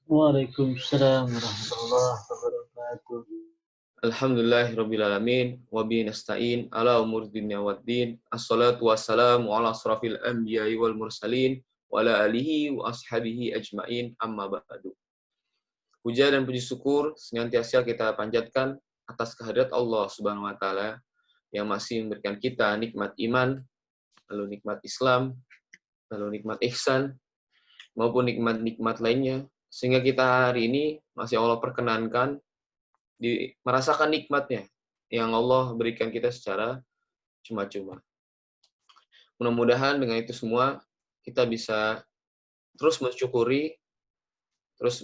Waalaikumsalam warahmatullahi wabarakatuh. Alhamdulillahirabbil alamin wa bihi nasta'in ala umuri dunya waddin. Assalatu wassalamu ala asrafil anbiya'i wal mursalin wa ala alihi wa ashabihi ajmain, amma ba'du. Puja dan puji syukur senantiasa kita panjatkan atas kehadirat Allah Subhanahu wa taala yang masih memberikan kita nikmat iman, lalu nikmat Islam, lalu nikmat ihsan maupun nikmat-nikmat lainnya, sehingga kita hari ini masih Allah perkenankan merasakan nikmatnya yang Allah berikan kita secara cuma-cuma. Mudah-mudahan dengan itu semua kita bisa terus mensyukuri, terus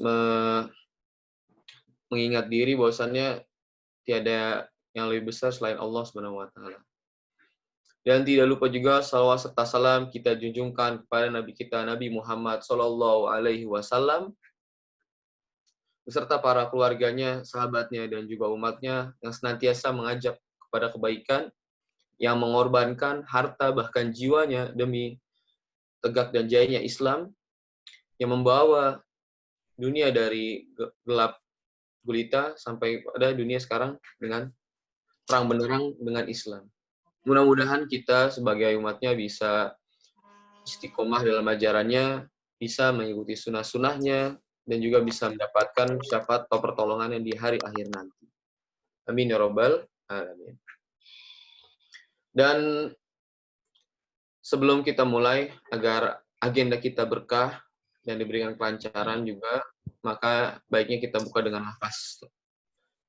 mengingat diri bahwasannya tiada yang lebih besar selain Allah Subhanahu wa taala. Dan tidak lupa juga salawat serta salam kita junjungkan kepada Nabi kita Nabi Muhammad sallallahu alaihi wasallam beserta para keluarganya, sahabatnya, dan juga umatnya yang senantiasa mengajak kepada kebaikan, yang mengorbankan harta bahkan jiwanya demi tegak dan jayanya Islam, yang membawa dunia dari gelap gulita sampai pada dunia sekarang dengan terang benderang dengan Islam. Mudah-mudahan kita sebagai umatnya bisa istiqomah dalam ajarannya, bisa mengikuti sunnah-sunnahnya, dan juga bisa mendapatkan syafaat atau pertolongannya di hari akhir nanti. Amin ya rabbal alamin. Dan sebelum kita mulai, agar agenda kita berkah dan diberikan kelancaran juga, maka baiknya kita buka dengan lafaz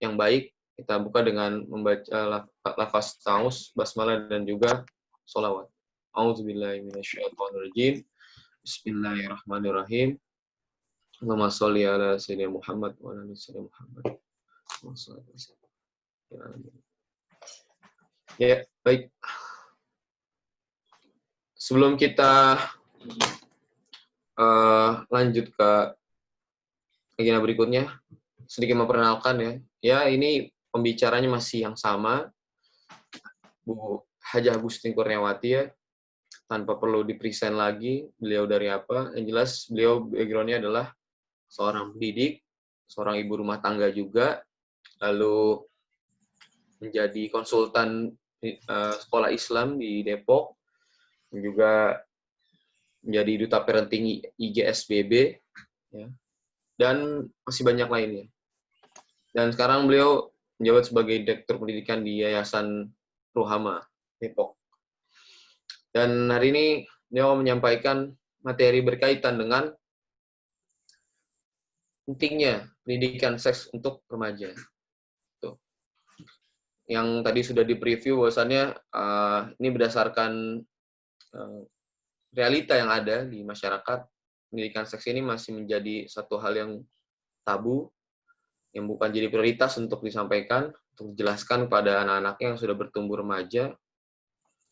yang baik. Kita buka dengan membaca lafaz ta'awuz, basmalah, dan juga sholawat. A'udzubillahi minasyaitonirrajim. Bismillahirrahmanirrahim. Allahumma sholli ala sayyidina Muhammad wa ala ali sayyidina Muhammad. Ya, baik. Sebelum kita lanjut ke agenda berikutnya, sedikit memperkenalkan ya. Ya, ini pembicaranya masih yang sama, Bu Hajah Agustin Kurniawati ya. Tanpa perlu dipresent lagi, beliau dari apa. Yang jelas, beliau background-nya adalah seorang pendidik, seorang ibu rumah tangga juga, lalu menjadi konsultan sekolah Islam di Depok, dan juga menjadi duta parenting IGSBB, ya, dan masih banyak lainnya. Dan sekarang beliau menjabat sebagai Direktur Pendidikan di Yayasan Ruhama, Depok. Dan hari ini beliau menyampaikan materi berkaitan dengan pentingnya pendidikan seks untuk remaja. Tuh. Yang tadi sudah di-preview bahwasannya ini berdasarkan realita yang ada di masyarakat, pendidikan seks ini masih menjadi satu hal yang tabu, yang bukan jadi prioritas untuk disampaikan, untuk dijelaskan pada anak-anaknya yang sudah bertumbuh remaja.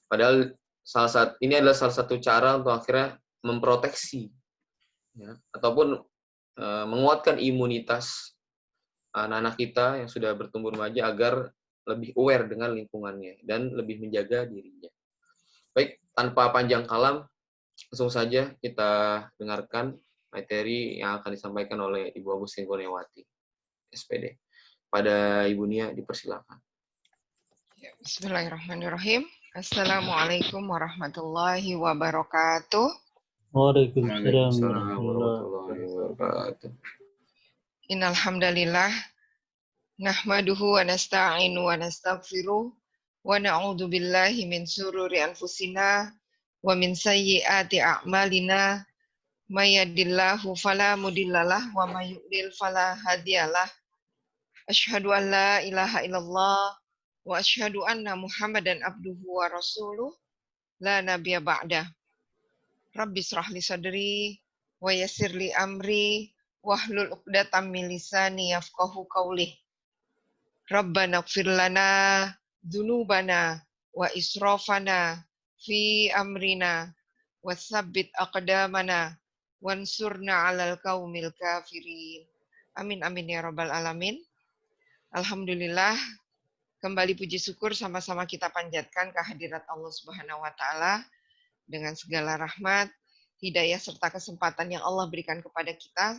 Padahal ini adalah salah satu cara untuk akhirnya memproteksi, ya, ataupun menguatkan imunitas anak-anak kita yang sudah bertumbuh remaja agar lebih aware dengan lingkungannya dan lebih menjaga dirinya. Baik, tanpa panjang kalam, langsung saja kita dengarkan materi yang akan disampaikan oleh Ibu Agustin Kurniawati, SPD. Pada Ibu Nia, dipersilakan. Bismillahirrahmanirrahim. Assalamualaikum warahmatullahi wabarakatuh. Waalaikumsalam warahmatullahi wabarakatuh. Innal hamdalillah nahmaduhu wa nasta'inu wa nastaghfiruh wa na'udzu billahi min shururi anfusina wa min sayyiati a'malina may yahdihillahu fala mudhillalah wa may yudlil fala hadiyalah. Asyhadu an la ilaha illallah wa asyhadu anna Muhammadan abduhu wa rasuluh la nabiyya ba'dah. Rabbi shrah li sadri wa yassir li amri wahlul 'uqdatam min lisani yafqahu qawli. Rabbana ighfir lana dzunubana wa israfana fi amrina watsabbit aqdamana wansurna 'alal qaumil kafirin. Amin amin ya rabbal alamin. Alhamdulillah, kembali puji syukur sama-sama kita panjatkan kehadirat Allah Subhanahu wa taala dengan segala rahmat, hidayah serta kesempatan yang Allah berikan kepada kita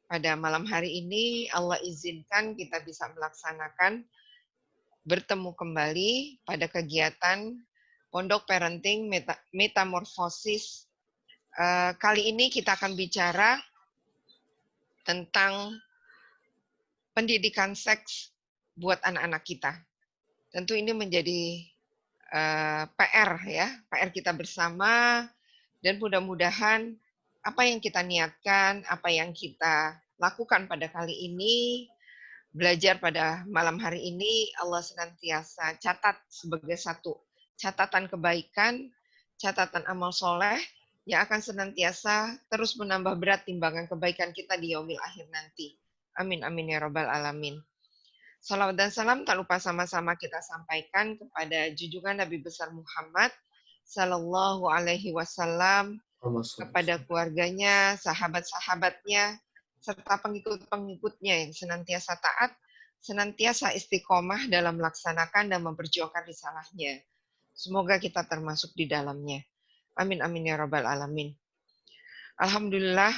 pada malam hari ini. Allah izinkan kita bisa melaksanakan bertemu kembali pada kegiatan Pondok Parenting Metamorfosis. Kali ini kita akan bicara tentang pendidikan seks buat anak-anak kita. Tentu ini menjadi PR ya, PR kita bersama, dan mudah-mudahan apa yang kita niatkan, apa yang kita lakukan pada kali ini, belajar pada malam hari ini, Allah senantiasa catat sebagai satu catatan kebaikan, catatan amal soleh, yang akan senantiasa terus menambah berat timbangan kebaikan kita di yaumil akhir nanti. Amin, amin ya rabbal alamin. Salawat dan salam tak lupa sama-sama kita sampaikan kepada junjungan Nabi besar Muhammad Sallallahu Alaihi Wasallam, kepada keluarganya, sahabat-sahabatnya, serta pengikut-pengikutnya yang senantiasa taat, senantiasa istiqomah dalam melaksanakan dan memperjuangkan risalahnya. Semoga kita termasuk di dalamnya. Amin, amin ya rabbal alamin. Alhamdulillah,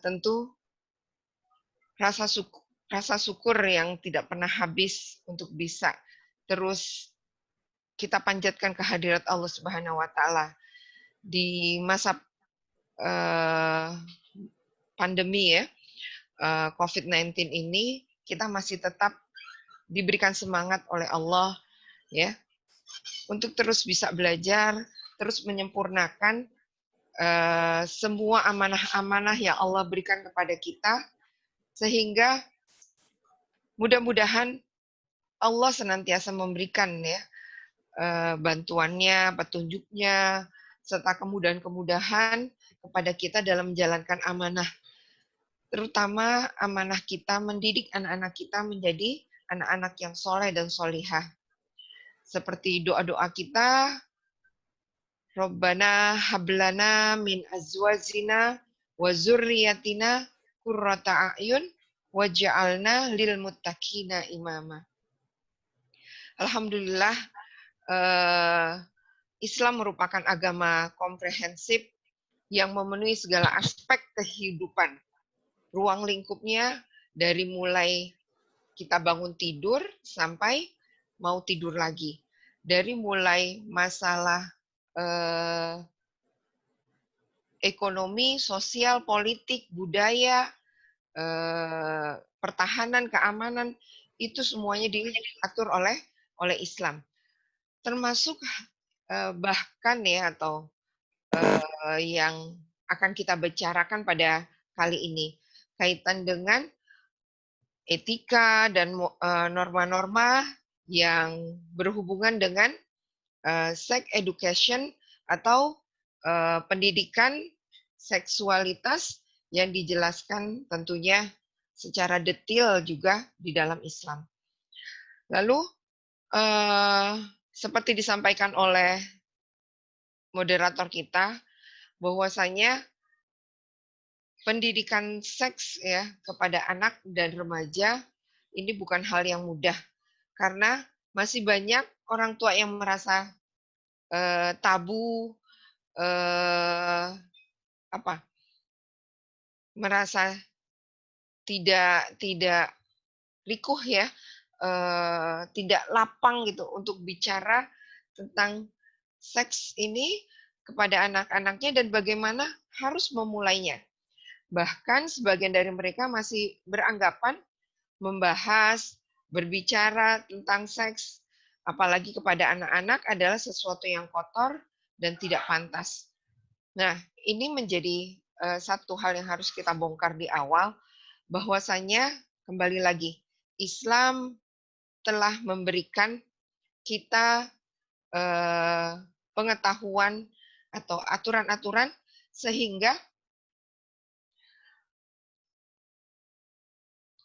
tentu rasa syukur yang tidak pernah habis untuk bisa terus kita panjatkan kehadirat Allah Subhanahu wa taala di masa pandemi ya, COVID-19 ini. Kita masih tetap diberikan semangat oleh Allah ya untuk terus bisa belajar, terus menyempurnakan semua amanah-amanah yang Allah berikan kepada kita, sehingga mudah-mudahan Allah senantiasa memberikan ya bantuannya, petunjuknya, serta kemudahan-kemudahan kepada kita dalam menjalankan amanah. Terutama amanah kita mendidik anak-anak kita menjadi anak-anak yang soleh dan solihah. Seperti doa-doa kita, Rabbana hablana min azwajina wa zurriyatina qurrata a'yun waj'alna lil muttaqina imama. Alhamdulillah, Islam merupakan agama komprehensif yang memenuhi segala aspek kehidupan. Ruang lingkupnya dari mulai kita bangun tidur sampai mau tidur lagi. Dari mulai masalah ekonomi, sosial, politik, budaya, pertahanan, keamanan, itu semuanya diatur oleh Islam. Termasuk bahkan ya, atau yang akan kita bicarakan pada kali ini, kaitan dengan etika dan norma-norma yang berhubungan dengan sex education atau pendidikan seksualitas yang dijelaskan tentunya secara detail juga di dalam Islam. Lalu seperti disampaikan oleh moderator kita, bahwasanya pendidikan seks ya kepada anak dan remaja ini bukan hal yang mudah, karena masih banyak orang tua yang merasa tabu, merasa tidak rikuh ya, tidak lapang gitu untuk bicara tentang seks ini kepada anak-anaknya dan bagaimana harus memulainya. Bahkan sebagian dari mereka masih beranggapan membahas, berbicara tentang seks, apalagi kepada anak-anak adalah sesuatu yang kotor dan tidak pantas. Nah, ini menjadi satu hal yang harus kita bongkar di awal, bahwasanya kembali lagi, Islam telah memberikan kita pengetahuan atau aturan-aturan sehingga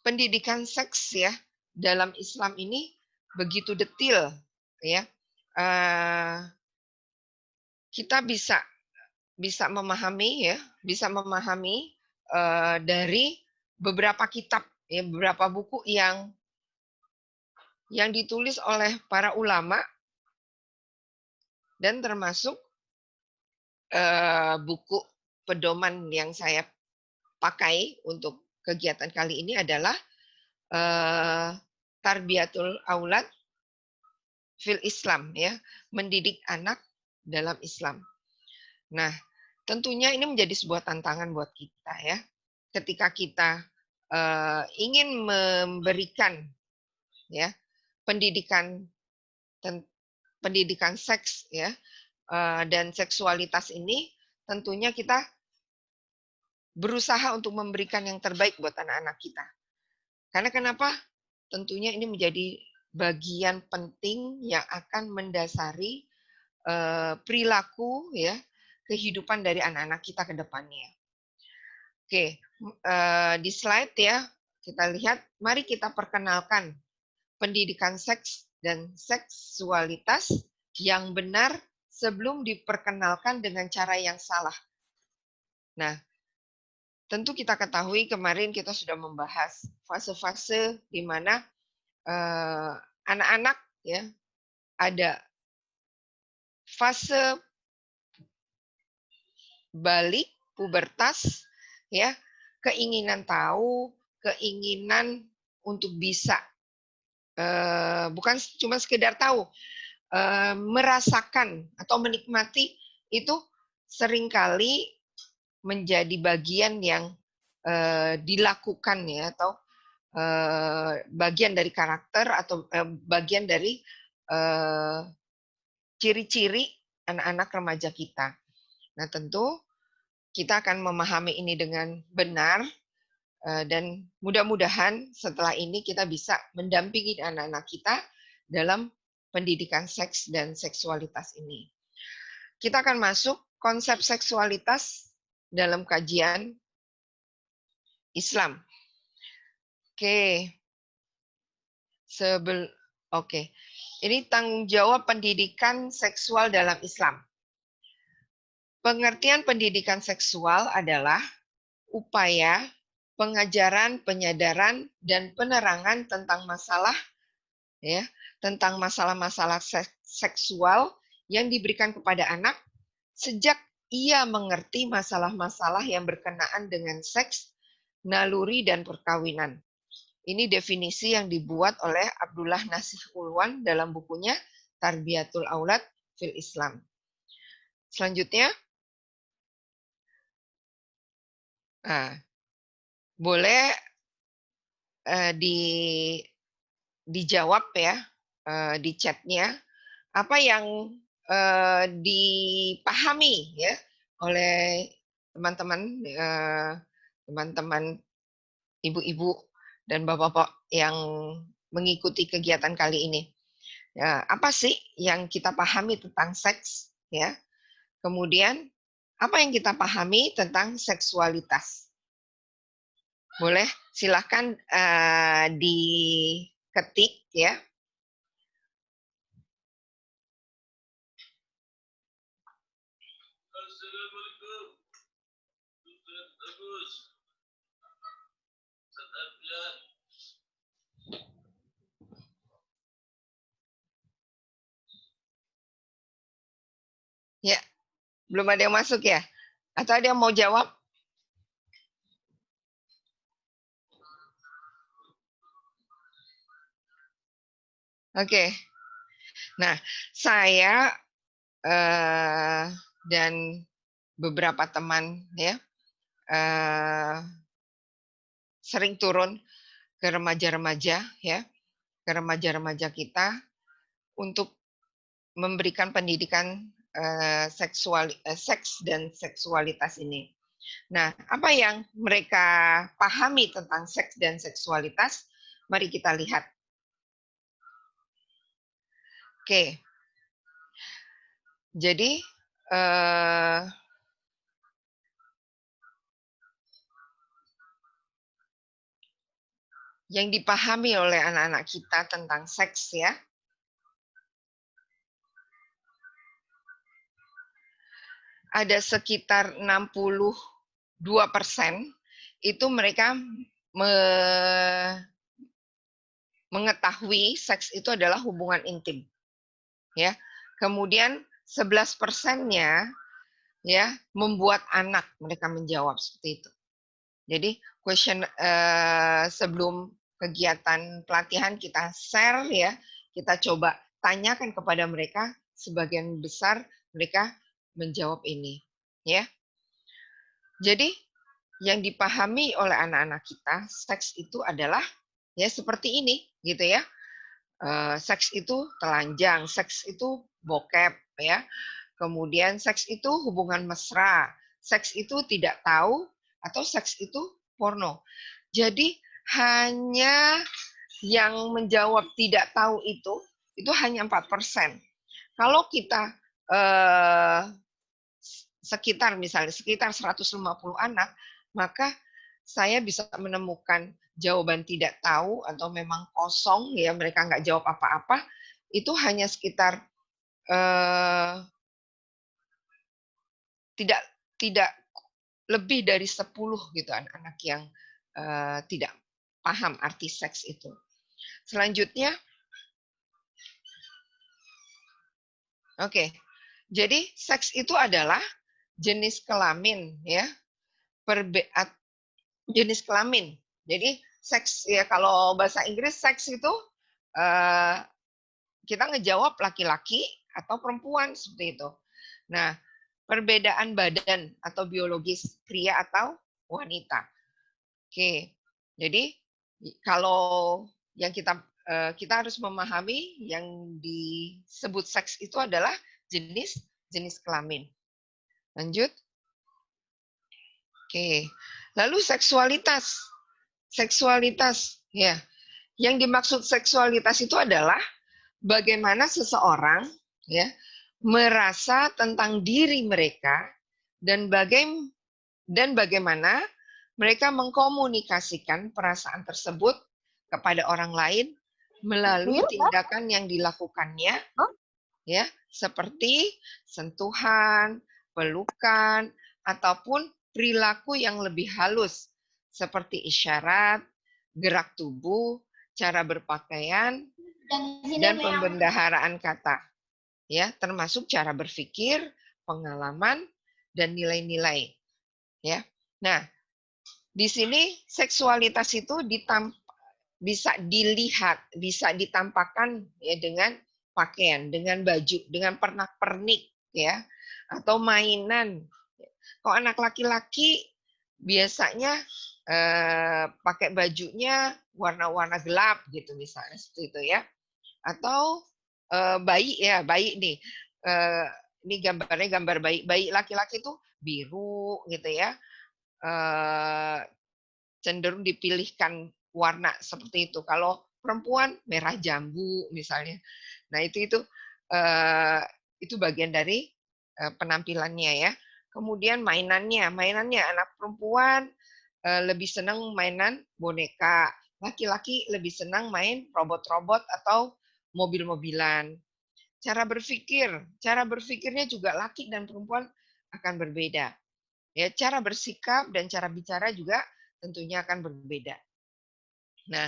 pendidikan seks ya dalam Islam ini begitu detail ya. Kita bisa memahami ya, dari beberapa kitab ya, beberapa buku yang ditulis oleh para ulama, dan termasuk buku pedoman yang saya pakai untuk kegiatan kali ini adalah Tarbiyatul Aulad fil Islam, ya, mendidik anak dalam Islam. Nah, tentunya ini menjadi sebuah tantangan buat kita, ya, ketika kita ingin memberikan, ya, pendidikan seks, ya, dan seksualitas ini, tentunya kita berusaha untuk memberikan yang terbaik buat anak-anak kita. Karena kenapa? Tentunya ini menjadi bagian penting yang akan mendasari perilaku, ya, kehidupan dari anak-anak kita ke depannya. Oke, di slide, ya, kita lihat, mari kita perkenalkan pendidikan seks dan seksualitas yang benar sebelum diperkenalkan dengan cara yang salah. Nah, tentu kita ketahui kemarin kita sudah membahas fase-fase di mana anak-anak, ya, ada fase balik, pubertas, ya, keinginan tahu, keinginan untuk bisa, bukan cuma sekedar tahu, merasakan atau menikmati itu seringkali menjadi bagian yang dilakukan, ya, atau bagian dari karakter atau bagian dari ciri-ciri anak-anak remaja kita. Nah, tentu kita akan memahami ini dengan benar dan mudah-mudahan setelah ini kita bisa mendampingi anak-anak kita dalam pendidikan seks dan seksualitas ini. Kita akan masuk konsep seksualitas dalam kajian Islam. Oke. Oke. Ini tanggung jawab pendidikan seksual dalam Islam. Pengertian pendidikan seksual adalah upaya pengajaran, penyadaran, dan penerangan tentang masalah, ya, tentang masalah-masalah seksual yang diberikan kepada anak sejak ia mengerti masalah-masalah yang berkenaan dengan seks, naluri, dan perkawinan. Ini definisi yang dibuat oleh Abdullah Nasih Ulwan dalam bukunya Tarbiyatul Aulad fil Islam. Selanjutnya, boleh dijawab, ya, di chatnya, apa yang dipahami, ya, oleh teman-teman ibu-ibu dan bapak-bapak yang mengikuti kegiatan kali ini. Ya, apa sih yang kita pahami tentang seks, ya? Kemudian apa yang kita pahami tentang seksualitas? Boleh silahkan diketik, ya. Ya, belum ada yang masuk, ya? Atau ada yang mau jawab? Oke. Nah, saya dan beberapa teman, ya, sering turun ke remaja-remaja, ya, ke remaja-remaja kita untuk memberikan pendidikan seks dan seksualitas ini. Nah, apa yang mereka pahami tentang seks dan seksualitas? Mari kita lihat. Oke. Jadi, yang dipahami oleh anak-anak kita tentang seks, ya, ada sekitar 62% itu mereka mengetahui seks itu adalah hubungan intim, ya. Kemudian 11%-nya ya membuat anak mereka menjawab seperti itu. Jadi sebelum kegiatan pelatihan kita share ya, kita coba tanyakan kepada mereka, sebagian besar mereka menjawab ini, ya. Jadi yang dipahami oleh anak-anak kita, seks itu adalah ya seperti ini, gitu ya. Seks itu telanjang, seks itu bokep, ya. Kemudian seks itu hubungan mesra, seks itu tidak tahu, atau seks itu porno. Jadi hanya yang menjawab tidak tahu itu hanya 4%. Kalau kita sekitar 150 anak, maka saya bisa menemukan jawaban tidak tahu atau memang kosong, ya mereka nggak jawab apa-apa, itu hanya sekitar tidak lebih dari 10 gitu anak-anak yang tidak paham arti seks itu. Selanjutnya, oke. Jadi seks itu adalah jenis kelamin, ya. Jenis kelamin. Jadi seks ya, kalau bahasa Inggris seks itu kita ngejawab laki-laki atau perempuan seperti itu. Nah, perbedaan badan atau biologis pria atau wanita. Oke. Jadi kalau yang kita harus memahami yang disebut seks itu adalah jenis kelamin. Lanjut. Oke. Lalu seksualitas. Seksualitas, ya. Yang dimaksud seksualitas itu adalah bagaimana seseorang ya merasa tentang diri mereka dan bagaimana mereka mengkomunikasikan perasaan tersebut kepada orang lain melalui tindakan yang dilakukannya, ya, seperti sentuhan, pelukan, ataupun perilaku yang lebih halus seperti isyarat, gerak tubuh, cara berpakaian, dan pembendaharaan kata, ya, termasuk cara berpikir, pengalaman, dan nilai-nilai, ya. Nah, di sini seksualitas itu bisa dilihat, bisa ditampakkan ya dengan pakaian, dengan baju, dengan pernak-pernik, ya, atau mainan. Kalau anak laki-laki biasanya pakai bajunya warna-warna gelap gitu misalnya seperti itu ya. Atau bayi ya, bayi nih. Ini gambarnya gambar bayi. Bayi laki-laki itu biru gitu ya. Cenderung dipilihkan warna seperti itu. Kalau perempuan merah jambu misalnya. Nah, itu bagian dari penampilannya ya. Kemudian mainannya anak perempuan lebih senang mainan boneka, laki-laki lebih senang main robot-robot atau mobil-mobilan. Cara berpikirnya juga laki dan perempuan akan berbeda. Ya, cara bersikap dan cara bicara juga tentunya akan berbeda. Nah,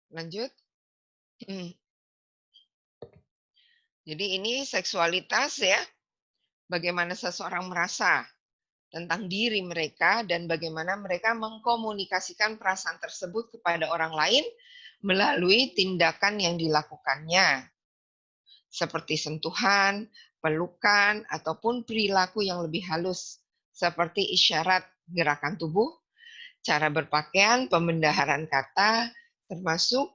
lanjut. Jadi ini seksualitas ya, bagaimana seseorang merasa tentang diri mereka dan bagaimana mereka mengkomunikasikan perasaan tersebut kepada orang lain melalui tindakan yang dilakukannya, seperti sentuhan, pelukan, ataupun perilaku yang lebih halus, seperti isyarat gerakan tubuh, cara berpakaian, pembendaharaan kata, termasuk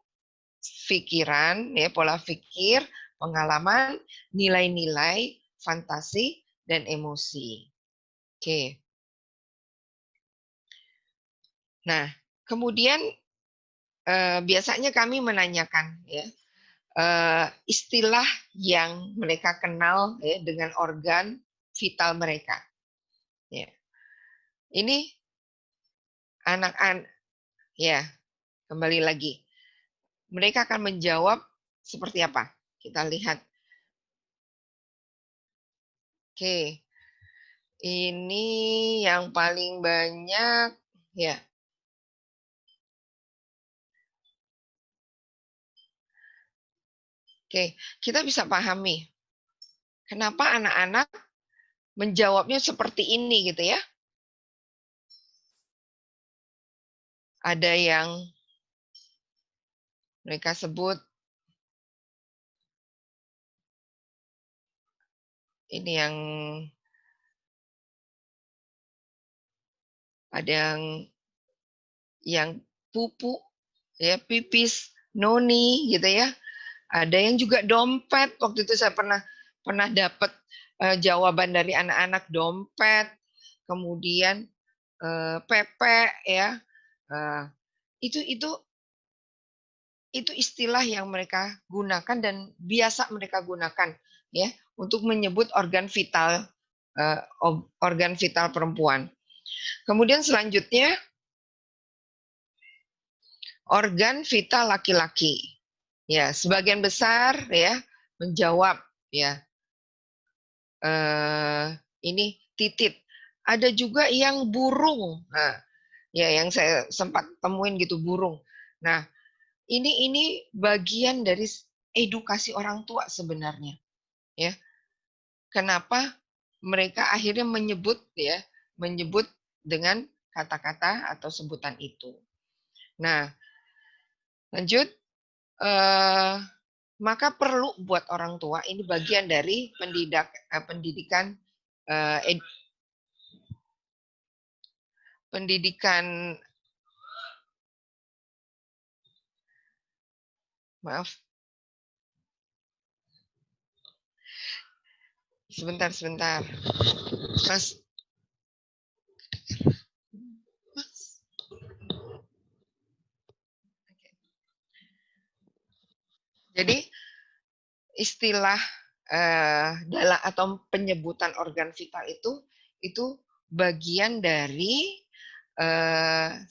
pikiran, ya, pola pikir, pengalaman, nilai-nilai, fantasi, dan emosi. Oke. Nah, kemudian biasanya kami menanyakan ya istilah yang mereka kenal ya, dengan organ vital mereka. Ya. Ini anak-anak ya, kembali lagi. Mereka akan menjawab seperti apa? Kita lihat. Oke. Ini yang paling banyak ya. Oke, kita bisa pahami kenapa anak-anak menjawabnya seperti ini gitu ya. Ada yang mereka sebut ini ada yang pupuk ya, pipis, noni gitu ya. Ada yang juga dompet. Waktu itu saya pernah dapat jawaban dari anak-anak dompet, kemudian pepek ya. Itu istilah yang mereka gunakan dan biasa mereka gunakan ya untuk menyebut organ vital perempuan. Kemudian selanjutnya organ vital laki-laki. Ya, sebagian besar ya menjawab ya ini titit. Ada juga yang burung. Nah, ya yang saya sempat temuin gitu burung. Nah, ini bagian dari edukasi orang tua sebenarnya. Ya. Kenapa mereka akhirnya menyebut dengan kata-kata atau sebutan itu. Nah, lanjut maka perlu buat orang tua ini bagian dari pendidikan maaf sebentar Mas. Jadi istilah dalam atau penyebutan organ vital itu bagian dari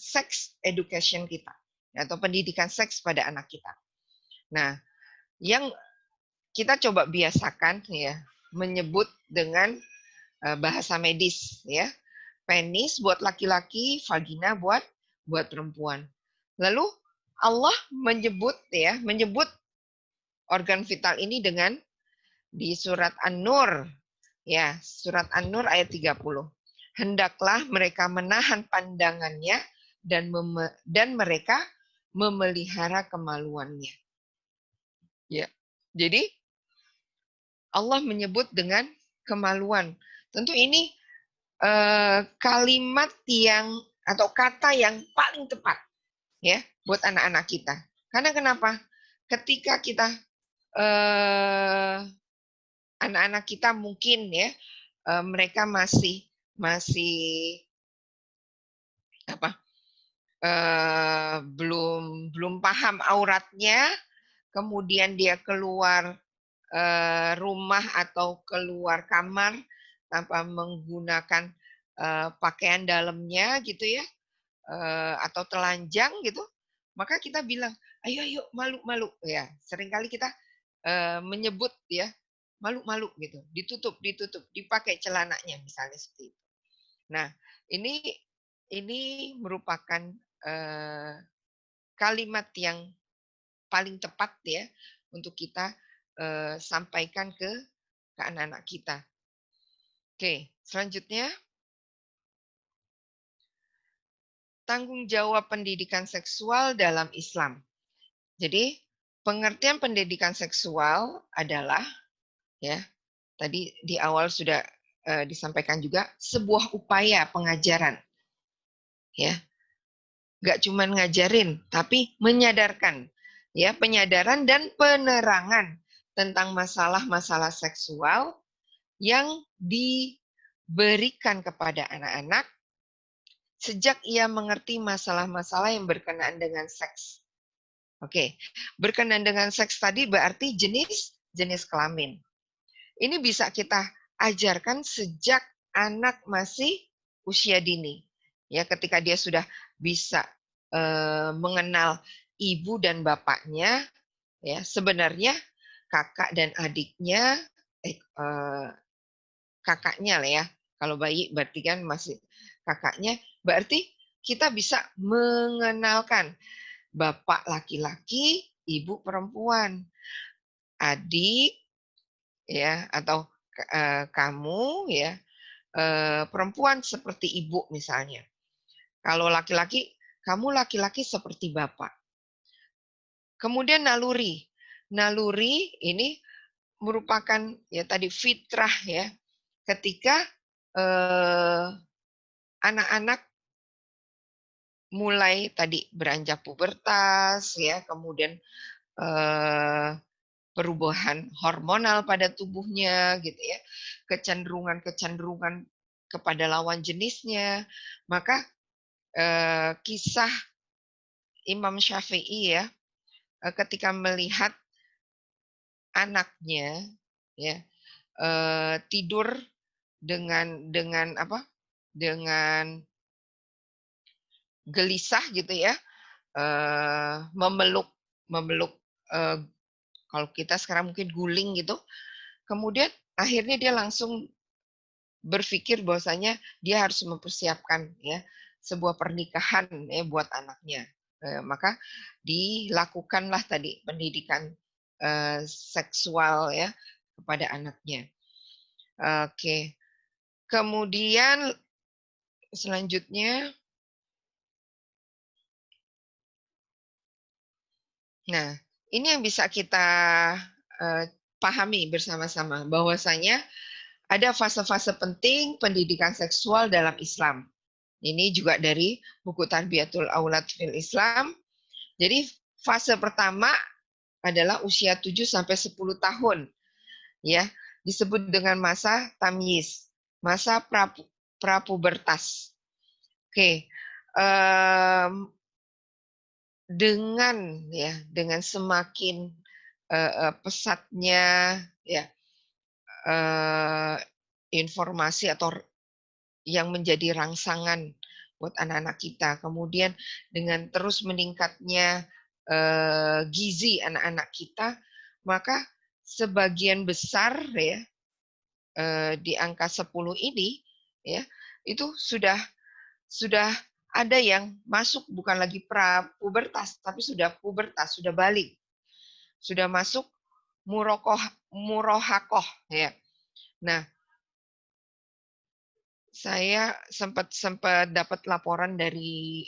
sex education kita atau pendidikan seks pada anak kita. Nah, yang kita coba biasakan ya menyebut dengan bahasa medis ya. Penis buat laki-laki, vagina buat perempuan. Lalu Allah menyebut organ vital ini dengan di surat An-Nur ya, surat An-Nur ayat 30. Hendaklah mereka menahan pandangannya dan mereka memelihara kemaluannya. Ya. Jadi Allah menyebut dengan kemaluan. Tentu ini kalimat atau kata yang paling tepat ya buat anak-anak kita. Karena kenapa? Ketika kita anak-anak kita mungkin ya mereka masih belum paham auratnya, kemudian dia keluar rumah atau keluar kamar tanpa menggunakan pakaian dalamnya gitu ya, atau telanjang gitu, maka kita bilang, ayo malu ya. Seringkali kita menyebut ya malu gitu, ditutup, dipakai celananya misalnya seperti itu. Nah, ini merupakan kalimat yang paling tepat ya untuk kita sampaikan ke anak-anak kita. Oke, selanjutnya tanggung jawab pendidikan seksual dalam Islam. Jadi, pengertian pendidikan seksual adalah ya, tadi di awal sudah disampaikan juga sebuah upaya pengajaran. Ya. Enggak cuma ngajarin, tapi menyadarkan. Ya, penyadaran dan penerangan tentang masalah-masalah seksual yang diberikan kepada anak-anak sejak ia mengerti masalah-masalah yang berkenaan dengan seks. Oke, berkenaan dengan seks tadi berarti jenis kelamin. Ini bisa kita ajarkan sejak anak masih usia dini. Ya, ketika dia sudah bisa mengenal ibu dan bapaknya, ya sebenarnya kakak dan adiknya, kakaknya lah ya. Kalau bayi berarti kan masih kakaknya. Berarti kita bisa mengenalkan bapak laki-laki, ibu perempuan, adik, ya atau kamu ya perempuan seperti ibu misalnya. Kalau laki-laki, kamu laki-laki seperti bapak. Kemudian naluri. Naluri ini merupakan ya tadi fitrah ya. Ketika anak-anak mulai tadi beranjak pubertas ya, kemudian perubahan hormonal pada tubuhnya gitu ya, kecenderungan-kecenderungan kepada lawan jenisnya, maka kisah Imam Syafi'i ya, ketika melihat anaknya ya tidur dengan apa? Dengan gelisah gitu ya, memeluk memeluk kalau kita sekarang mungkin guling gitu. Kemudian akhirnya dia langsung berpikir bahwasanya dia harus mempersiapkan ya sebuah pernikahan ya buat anaknya. Maka dilakukanlah tadi pendidikan seksual ya kepada anaknya. Oke. Kemudian selanjutnya, nah ini yang bisa kita pahami bersama-sama bahwasanya ada fase-fase penting pendidikan seksual dalam Islam. Ini juga dari buku Tarbiyatul Aulad fil Islam. Jadi fase pertama adalah usia 7 sampai 10 tahun. Ya, disebut dengan masa tamyiz, masa prapubertas. Oke. Dengan semakin pesatnya ya informasi atau yang menjadi rangsangan buat anak-anak kita. Kemudian dengan terus meningkatnya gizi anak-anak kita, maka sebagian besar ya di angka 10 ini ya itu sudah ada yang masuk bukan lagi prapubertas tapi sudah pubertas, sudah balik. Sudah masuk murohakoh ya. Nah, saya sempat dapat laporan dari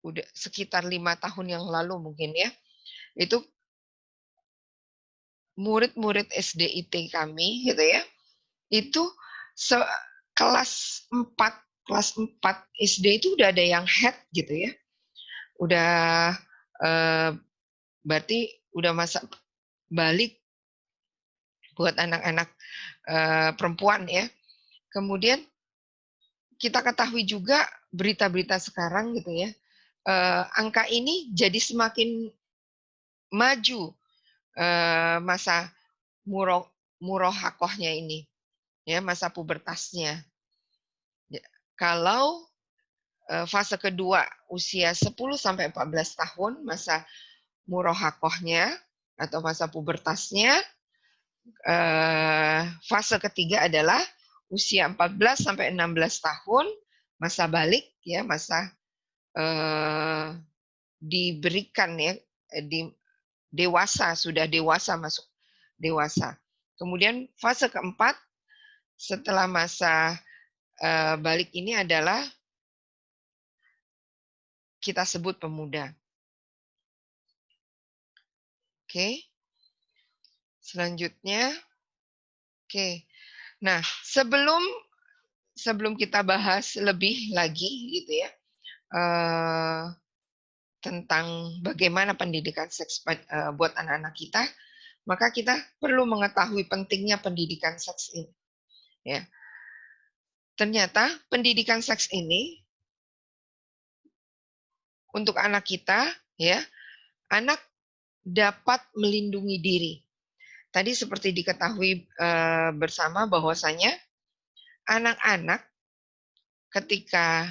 udah sekitar 5 tahun yang lalu mungkin ya. Itu murid-murid SDIT kami gitu ya. Itu kelas 4 SD itu udah ada yang head gitu ya. Udah berarti udah masa balik buat anak-anak perempuan ya. Kemudian kita ketahui juga berita-berita sekarang gitu ya, angka ini jadi semakin maju masa murohakohnya ini, ya masa pubertasnya. Kalau fase kedua usia 10 sampai 14 tahun masa murohakohnya atau masa pubertasnya, fase ketiga adalah usia 14 sampai 16 tahun masa balik ya, masa diberikan ya sudah dewasa masuk dewasa. Kemudian fase keempat setelah masa balik ini adalah kita sebut pemuda. Oke. Selanjutnya, oke. Nah, sebelum kita bahas lebih lagi gitu ya tentang bagaimana pendidikan seks buat anak-anak kita, maka kita perlu mengetahui pentingnya pendidikan seks ini. Ya. Ternyata pendidikan seks ini untuk anak kita, ya, anak dapat melindungi diri. Tadi seperti diketahui bersama bahwasanya anak-anak ketika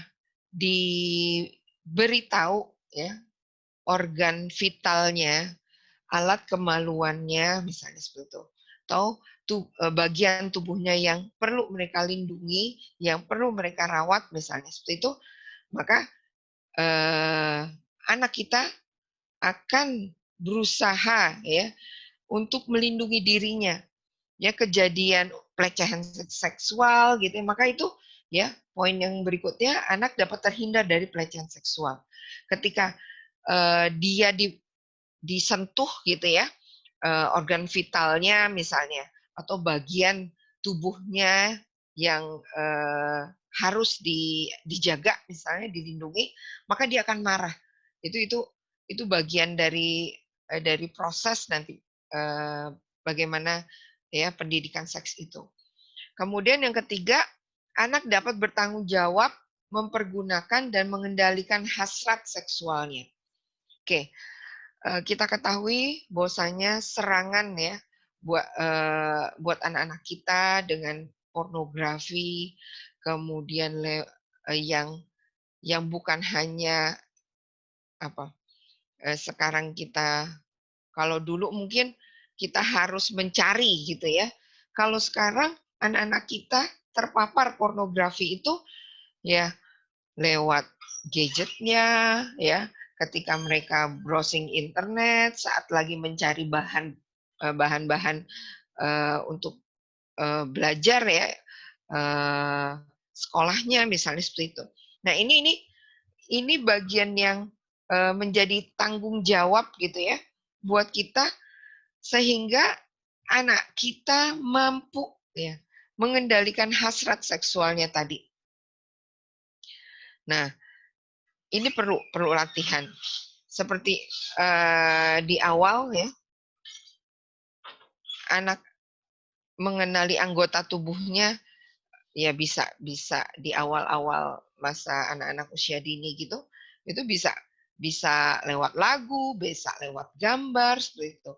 diberitahu ya organ vitalnya, alat kemaluannya misalnya seperti itu, atau bagian tubuhnya yang perlu mereka lindungi, yang perlu mereka rawat misalnya seperti itu, maka anak kita akan berusaha ya untuk melindungi dirinya. Ya, kejadian pelecehan seksual gitu ya. Maka itu ya poin yang berikutnya, anak dapat terhindar dari pelecehan seksual. Ketika dia disentuh gitu ya, organ vitalnya misalnya, atau bagian tubuhnya yang harus dijaga misalnya, dilindungi, maka dia akan marah. Itu bagian dari proses nanti bagaimana ya pendidikan seks itu. Kemudian yang ketiga, anak dapat bertanggung jawab mempergunakan dan mengendalikan hasrat seksualnya. Oke, kita ketahui bahwasanya serangan ya buat anak-anak kita dengan pornografi, kemudian yang bukan hanya sekarang kita, kalau dulu mungkin kita harus mencari gitu ya. Kalau sekarang anak-anak kita terpapar pornografi itu ya lewat gadgetnya ya, ketika mereka browsing internet saat lagi mencari bahan-bahan untuk belajar ya, sekolahnya misalnya seperti itu. Nah, ini bagian yang menjadi tanggung jawab gitu ya buat kita, sehingga anak kita mampu ya mengendalikan hasrat seksualnya tadi. Nah, ini perlu latihan. Seperti di awal ya, anak mengenali anggota tubuhnya ya bisa di awal-awal masa anak-anak usia dini gitu, itu bisa lewat lagu, bisa lewat gambar seperti itu.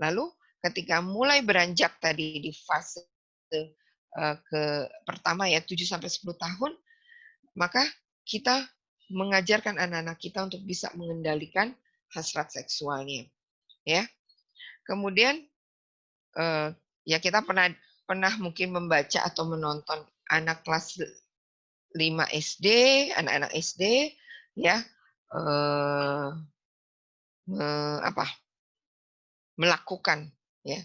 Lalu ketika mulai beranjak tadi di fase ke pertama ya 7 sampai 10 tahun, maka kita mengajarkan anak-anak kita untuk bisa mengendalikan hasrat seksualnya, ya. Kemudian ya kita pernah mungkin membaca atau menonton anak kelas 5 SD, anak-anak SD ya melakukan ya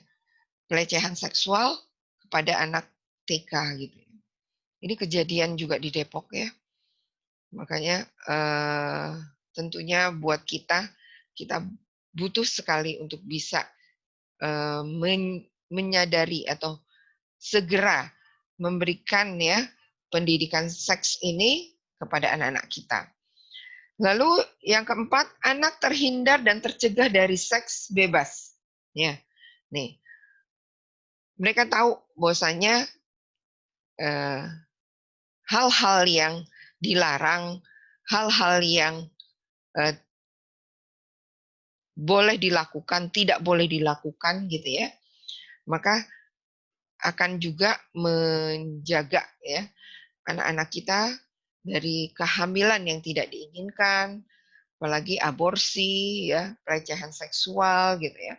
pelecehan seksual kepada anak TK gitu. Ini kejadian juga di Depok ya. Makanya tentunya buat kita butuh sekali untuk bisa menyadari atau segera memberikan ya pendidikan seks ini kepada anak-anak kita. Lalu yang keempat, anak terhindar dan tercegah dari seks bebas. Ya, nih, mereka tahu bahwasanya hal-hal yang dilarang, hal-hal yang boleh dilakukan, tidak boleh dilakukan gitu ya. Maka akan juga menjaga ya anak-anak kita dari kehamilan yang tidak diinginkan, apalagi aborsi ya, pelecehan seksual gitu ya.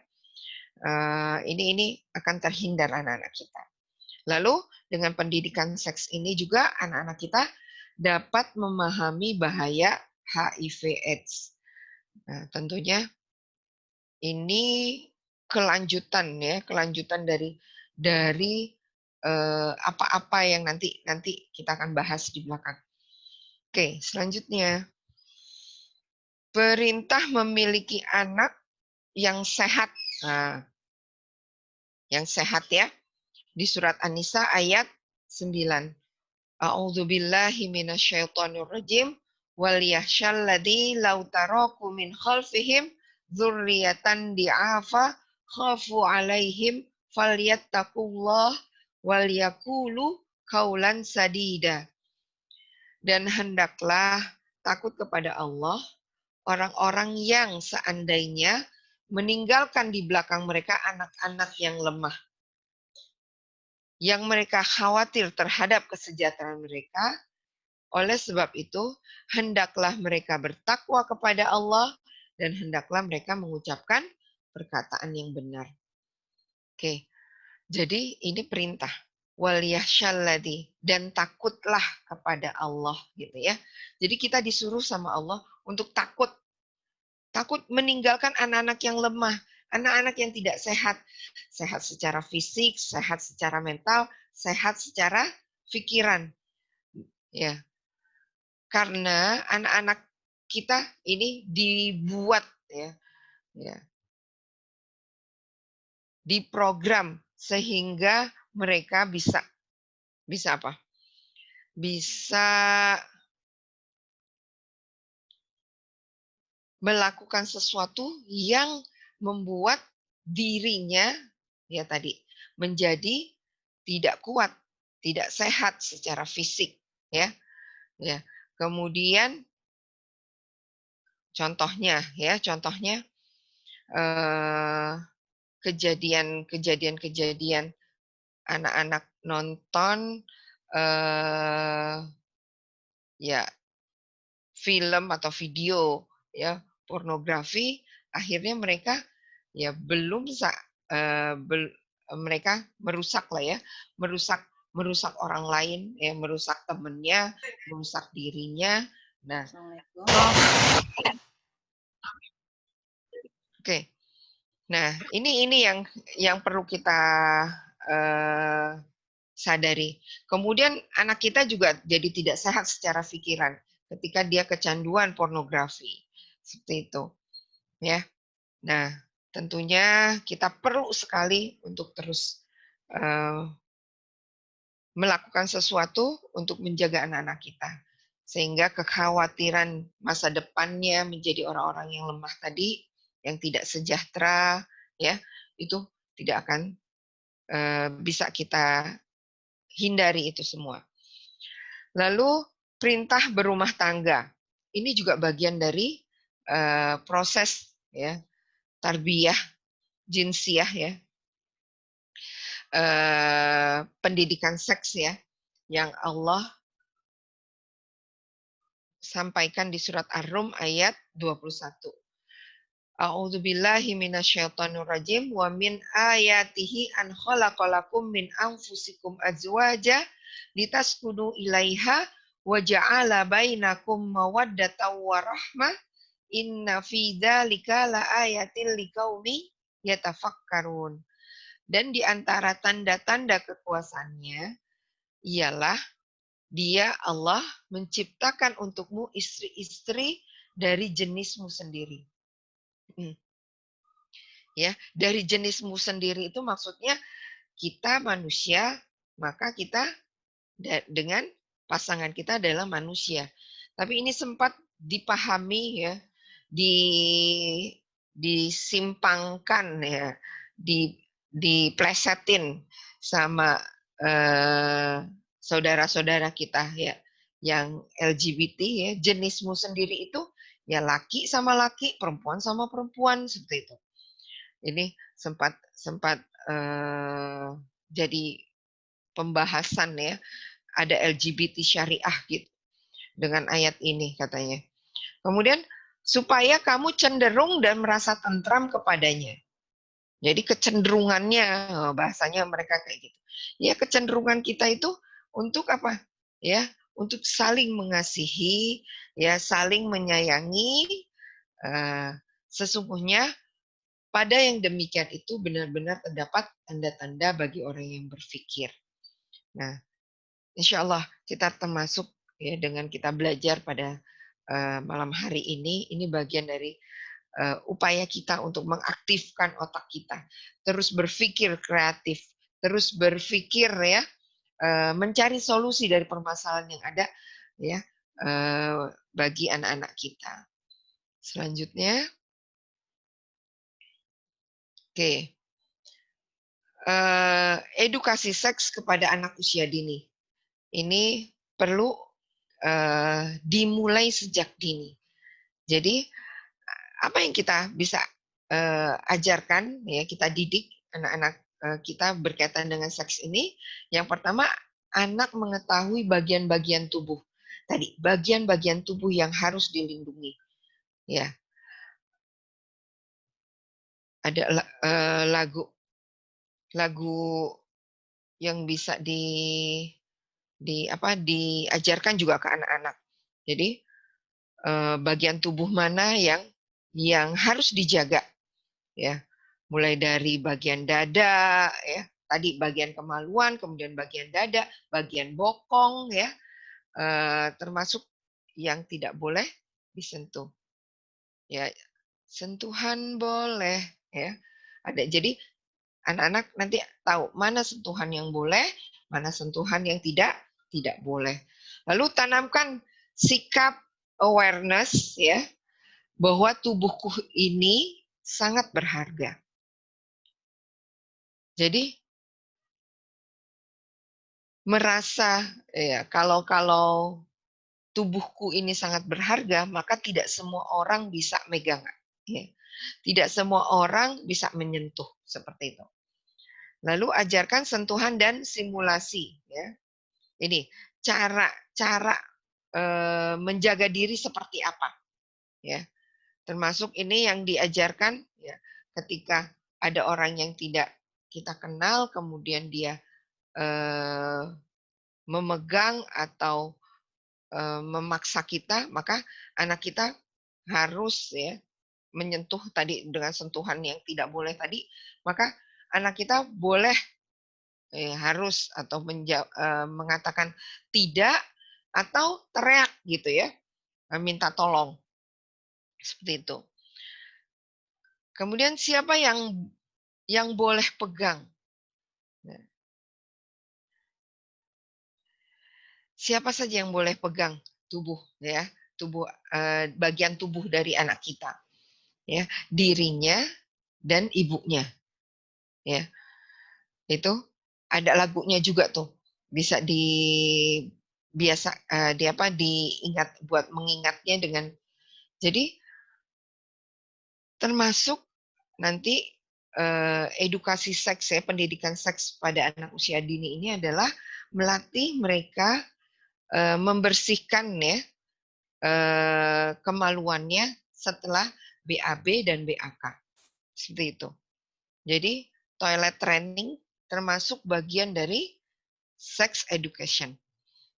Ini akan terhindar anak-anak kita. Lalu dengan pendidikan seks ini juga anak-anak kita dapat memahami bahaya HIV/AIDS. Nah, tentunya ini kelanjutan dari apa-apa yang nanti kita akan bahas di belakang. Oke, selanjutnya perintah memiliki anak yang sehat. Nah, yang sehat ya. Di surat An-Nisa ayat 9. A'udzubillahi minasyaitonirrajim wal yahsyal ladzi law taraku min khalfihim dzurriyyatan di'afa khafu 'alaihim falyattaqullah wal yaqulu qaulan sadida. Dan hendaklah takut kepada Allah orang-orang yang seandainya meninggalkan di belakang mereka anak-anak yang lemah, yang mereka khawatir terhadap kesejahteraan mereka. Oleh sebab itu, hendaklah mereka bertakwa kepada Allah dan hendaklah mereka mengucapkan perkataan yang benar. Oke, jadi ini perintah. Waliyahsyalladzi, dan takutlah kepada Allah gitu ya. Jadi kita disuruh sama Allah untuk takut meninggalkan anak-anak yang lemah. Anak-anak yang tidak sehat, sehat secara fisik, sehat secara mental, sehat secara pikiran. Ya, karena anak-anak kita ini dibuat ya, diprogram sehingga mereka bisa apa? Bisa melakukan sesuatu yang membuat dirinya ya tadi menjadi tidak kuat, tidak sehat secara fisik, ya. Ya. Kemudian contohnya kejadian-kejadian anak-anak nonton ya film atau video ya pornografi, akhirnya mereka ya mereka merusak lah ya, merusak orang lain ya, merusak temennya, merusak dirinya. Nah, oke. Nah, ini yang perlu kita sadari. Kemudian anak kita juga jadi tidak sehat secara pikiran ketika dia kecanduan pornografi. Seperti itu. Ya. Nah, tentunya kita perlu sekali untuk terus melakukan sesuatu untuk menjaga anak-anak kita. Sehingga kekhawatiran masa depannya menjadi orang-orang yang lemah tadi, yang tidak sejahtera, ya, itu tidak akan bisa kita hindari itu semua. Lalu perintah berumah tangga. Ini juga bagian dari proses ya tarbiyah jinsiah ya. Pendidikan seks ya yang Allah sampaikan di surat Ar-Rum ayat 21. A'udzubillahi minasyaitonirrajim wa min ayatihi an khalaqalakum min anfusikum azwaja litaskunu ilaiha wa ja'ala bainakum mawaddatan wa rahmah inna fi dzalika laayatil liqaumi yatafakkarun. Dan di antara tanda-tanda kekuasaannya ialah Dia Allah menciptakan untukmu istri-istri dari jenismu sendiri. Ya, dari jenismu sendiri itu maksudnya kita manusia, maka kita dengan pasangan kita adalah manusia. Tapi ini sempat dipahami ya, disimpangkan ya, diplesetin sama saudara-saudara kita ya yang LGBT ya, jenismu sendiri itu ya laki sama laki, perempuan sama perempuan seperti itu. Ini sempat jadi pembahasan ya, ada LGBT syariah gitu dengan ayat ini katanya. Kemudian supaya kamu cenderung dan merasa tentram kepadanya. Jadi kecenderungannya, bahasanya mereka kayak gitu. Ya kecenderungan kita itu untuk apa? Ya, untuk saling mengasihi, ya saling menyayangi. Sesungguhnya pada yang demikian itu benar-benar terdapat tanda-tanda bagi orang yang berpikir. Nah, insya Allah kita termasuk ya dengan kita belajar pada malam hari ini bagian dari upaya kita untuk mengaktifkan otak kita, terus berpikir kreatif, terus berpikir ya, mencari solusi dari permasalahan yang ada ya bagi anak-anak kita. Selanjutnya, oke, edukasi seks kepada anak usia dini. Ini perlu dimulai sejak dini. Jadi apa yang kita bisa ajarkan ya, kita didik anak-anak kita berkaitan dengan seks ini? Yang pertama, anak mengetahui bagian-bagian tubuh. Tadi bagian-bagian tubuh yang harus dilindungi. Ya. Ada lagu yang bisa diajarkan juga ke anak-anak. Jadi bagian tubuh mana yang harus dijaga ya. mulai dari bagian dada, ya, tadi bagian kemaluan, kemudian bagian dada, bagian bokong, ya, termasuk yang tidak boleh disentuh. Ya, sentuhan boleh, ya. Jadi anak-anak nanti tahu mana sentuhan yang boleh, mana sentuhan yang tidak boleh. Lalu tanamkan sikap awareness, ya, bahwa tubuhku ini sangat berharga. Jadi merasa ya kalau tubuhku ini sangat berharga, maka tidak semua orang bisa megang, ya. Tidak semua orang bisa menyentuh seperti itu. Lalu ajarkan sentuhan dan simulasi, ya. Ini cara menjaga diri seperti apa, ya. Termasuk ini yang diajarkan, ya, ketika ada orang yang tidak kita kenal, kemudian dia memegang atau memaksa kita, maka anak kita harus, ya, menyentuh tadi dengan sentuhan yang tidak boleh tadi, maka anak kita boleh, harus atau mengatakan tidak atau teriak gitu ya, minta tolong. Seperti itu. Kemudian siapa yang boleh pegang? Nah, siapa saja yang boleh pegang tubuh, ya, bagian tubuh dari anak kita, ya, dirinya dan ibunya, ya. Itu ada lagunya juga tuh, bisa diingat buat mengingatnya dengan, jadi termasuk nanti edukasi seks, ya, pendidikan seks pada anak usia dini ini adalah melatih mereka membersihkan, ya, kemaluannya setelah BAB dan BAK. Seperti itu. Jadi toilet training termasuk bagian dari sex education,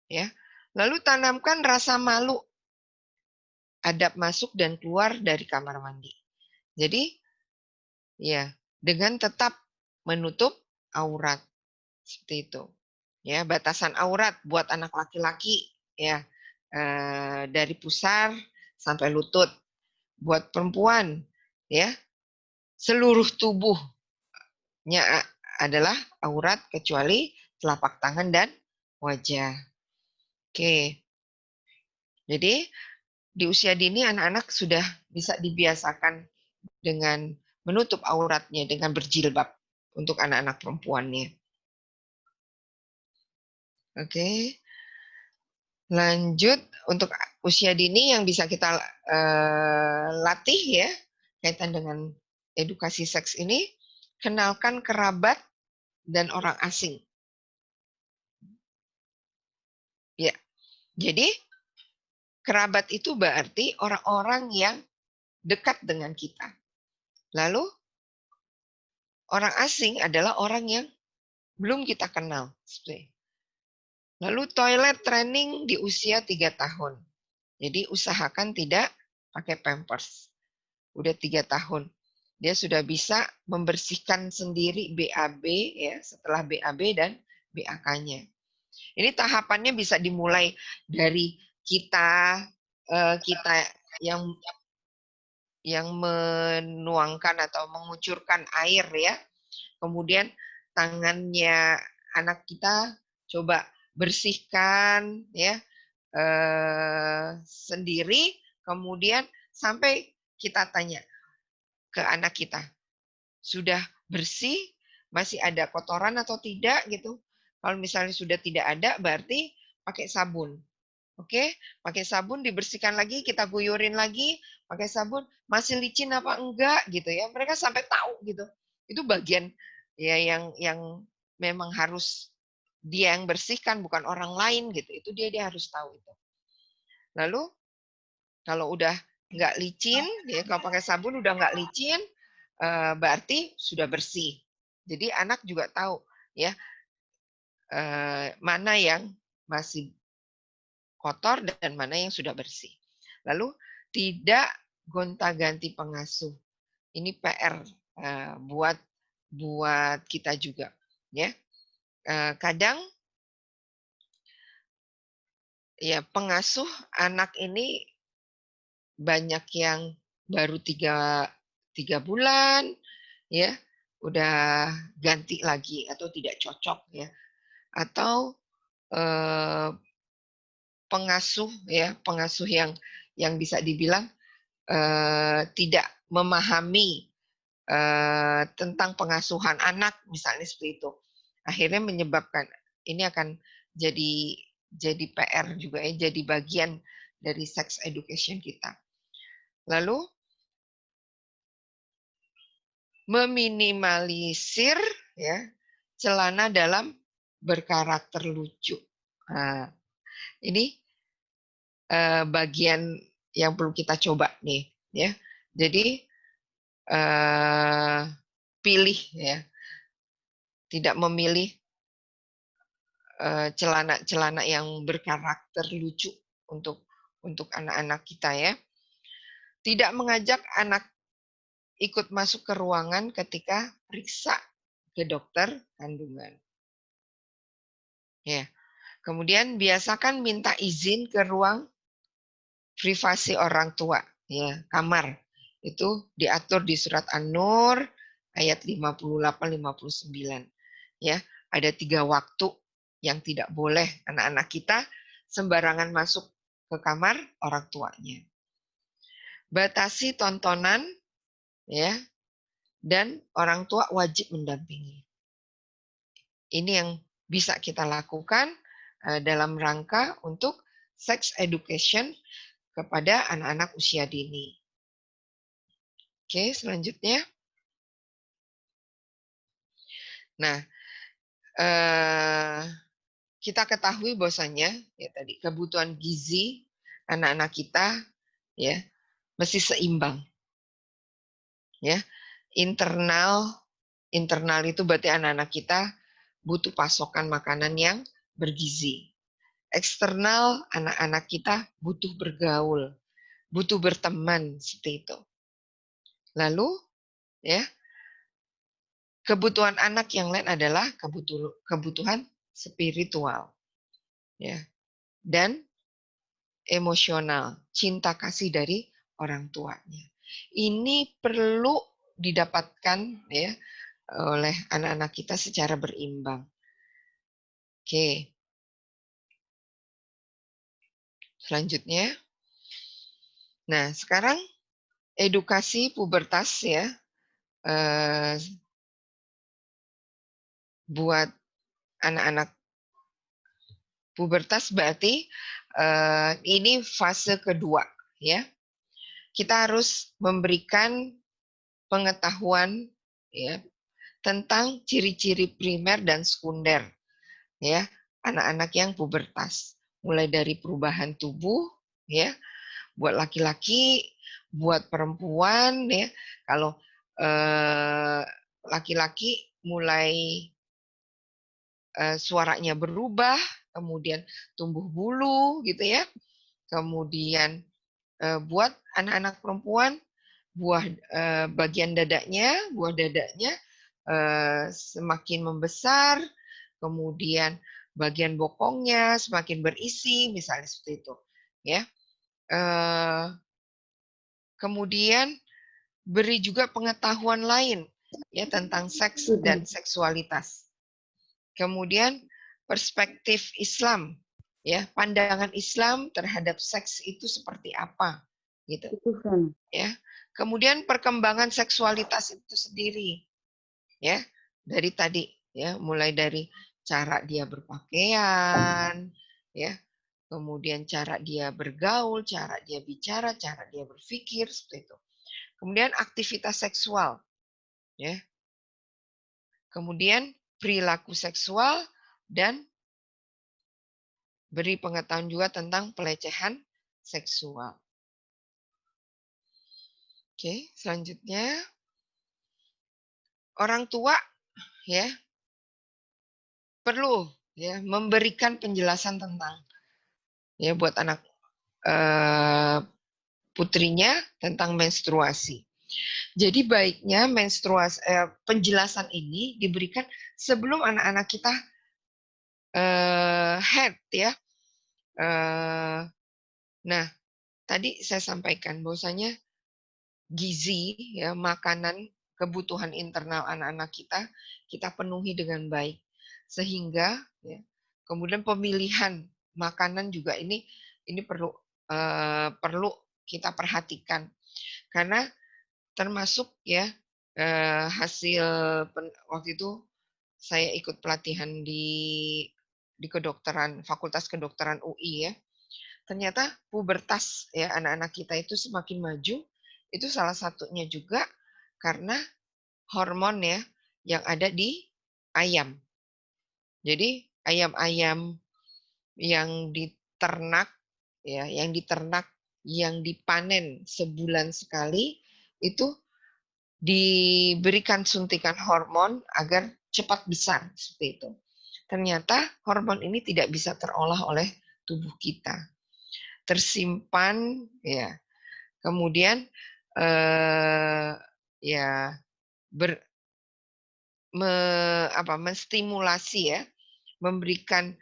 ya. Lalu tanamkan rasa malu, adab masuk dan keluar dari kamar mandi. Jadi ya, dengan tetap menutup aurat. Seperti itu. Ya, batasan aurat buat anak laki-laki, ya, dari pusar sampai lutut. Buat perempuan, ya, seluruh tubuhnya adalah aurat kecuali telapak tangan dan wajah. Oke. Jadi di usia dini anak-anak sudah bisa dibiasakan dengan menutup auratnya dengan berjilbab untuk anak-anak perempuannya. Oke. Lanjut untuk usia dini yang bisa kita latih, ya, kaitan dengan edukasi seks ini, kenalkan kerabat dan orang asing. Ya. Jadi kerabat itu berarti orang-orang yang dekat dengan kita. Lalu orang asing adalah orang yang belum kita kenal. Lalu toilet training di usia 3 tahun. Jadi usahakan tidak pakai pampers. Udah 3 tahun. Dia sudah bisa membersihkan sendiri BAB, ya, setelah BAB dan BAK-nya. Ini tahapannya bisa dimulai dari kita yang menuangkan atau mengucurkan air, ya. Kemudian tangannya anak kita coba bersihkan, ya, sendiri, kemudian sampai kita tanya ke anak kita, sudah bersih, masih ada kotoran atau tidak gitu. Kalau misalnya sudah tidak ada, berarti pakai sabun. Oke, pakai sabun dibersihkan lagi, kita guyurin lagi, pakai sabun, masih licin apa enggak gitu ya. Mereka sampai tahu gitu. Itu bagian ya yang memang harus dia yang bersihkan, bukan orang lain gitu. Itu dia harus tahu itu. Lalu kalau udah nggak licin, ya, kalau pakai sabun udah nggak licin, berarti sudah bersih. Jadi anak juga tahu, ya, mana yang masih kotor dan mana yang sudah bersih. Lalu tidak gonta-ganti pengasuh. Ini PR buat kita juga, ya. Kadang ya pengasuh anak ini banyak yang baru tiga bulan, ya, udah ganti lagi atau tidak cocok, ya, atau pengasuh yang bisa dibilang tidak memahami tentang pengasuhan anak, misalnya seperti itu. Akhirnya menyebabkan ini akan jadi PR juga, ya, jadi bagian dari sex education kita. Lalu meminimalisir, ya, celana dalam berkarakter lucu. Nah, ini bagian yang perlu kita coba nih, ya. Jadi pilih, ya, tidak memilih celana-celana yang berkarakter lucu untuk anak-anak kita, ya. Tidak mengajak anak ikut masuk ke ruangan ketika periksa ke dokter kandungan. Ya. Kemudian biasakan minta izin ke ruang privasi orang tua, ya, kamar. Itu diatur di surat An-Nur ayat 58-59. Ya, ada 3 waktu yang tidak boleh anak-anak kita sembarangan masuk ke kamar orang tuanya. Batasi tontonan, ya, dan orang tua wajib mendampingi. Ini yang bisa kita lakukan dalam rangka untuk sex education kepada anak-anak usia dini. Oke, selanjutnya. Nah, kita ketahui bahwasanya, ya, tadi kebutuhan gizi anak-anak kita, ya, mesti seimbang. Ya, internal itu berarti anak-anak kita butuh pasokan makanan yang bergizi. Eksternal, anak-anak kita butuh bergaul, butuh berteman, seperti itu. Lalu, ya, kebutuhan anak yang lain adalah kebutuhan spiritual, ya, dan emosional, cinta kasih dari orang tuanya. Ini perlu didapatkan, ya, oleh anak-anak kita secara berimbang. Oke. Selanjutnya. Nah, sekarang edukasi pubertas, ya. Buat anak-anak pubertas berarti ini fase kedua, ya. Kita harus memberikan pengetahuan, ya, tentang ciri-ciri primer dan sekunder, ya, anak-anak yang pubertas. Mulai dari perubahan tubuh, ya, buat laki-laki, buat perempuan, ya. Kalau laki-laki mulai suaranya berubah, kemudian tumbuh bulu, gitu, ya. Kemudian buat anak-anak perempuan, bagian dadanya, buah dadanya semakin membesar, kemudian bagian bokongnya semakin berisi, misalnya seperti itu, ya. Kemudian beri juga pengetahuan lain, ya, tentang seks dan seksualitas. Kemudian perspektif Islam, ya, pandangan Islam terhadap seks itu seperti apa, gitu, ya. Kemudian perkembangan seksualitas itu sendiri, ya, dari tadi, ya, mulai dari cara dia berpakaian, ya, kemudian cara dia bergaul, cara dia bicara, cara dia berpikir, seperti itu. Kemudian aktivitas seksual, ya. Kemudian perilaku seksual dan beri pengetahuan juga tentang pelecehan seksual. Oke, selanjutnya orang tua, ya, perlu, ya, memberikan penjelasan tentang, ya, buat anak putrinya tentang menstruasi. Jadi baiknya penjelasan ini diberikan sebelum anak-anak kita head ya. Nah, tadi saya sampaikan bahwasanya gizi ya, makanan, kebutuhan internal anak-anak kita penuhi dengan baik. Sehingga ya, kemudian pemilihan makanan juga ini perlu kita perhatikan. Karena termasuk ya hasil waktu itu saya ikut pelatihan di kedokteran, Fakultas Kedokteran UI ya. Ternyata pubertas ya anak-anak kita itu semakin maju, itu salah satunya juga karena hormon ya yang ada di ayam. Jadi ayam-ayam yang diternak ya, yang dipanen sebulan sekali itu diberikan suntikan hormon agar cepat besar seperti itu. Ternyata hormon ini tidak bisa terolah oleh tubuh kita. Tersimpan ya. Kemudian ya menstimulasi ya, memberikan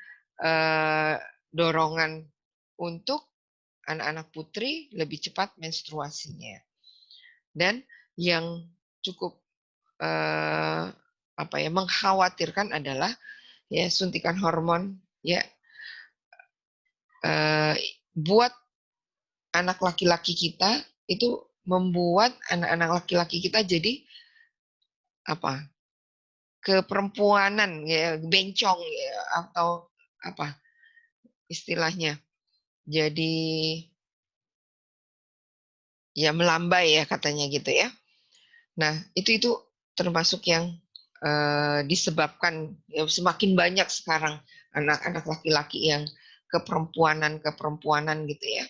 dorongan untuk anak-anak putri lebih cepat menstruasinya. Dan yang cukup mengkhawatirkan adalah ya suntikan hormon ya buat anak laki-laki kita itu membuat anak-anak laki-laki kita jadi keperempuanan ya, bencong ya, atau apa istilahnya, jadi ya melambai ya katanya gitu ya. Nah itu termasuk yang disebabkan ya, semakin banyak sekarang anak-anak laki-laki yang keperempuanan gitu ya.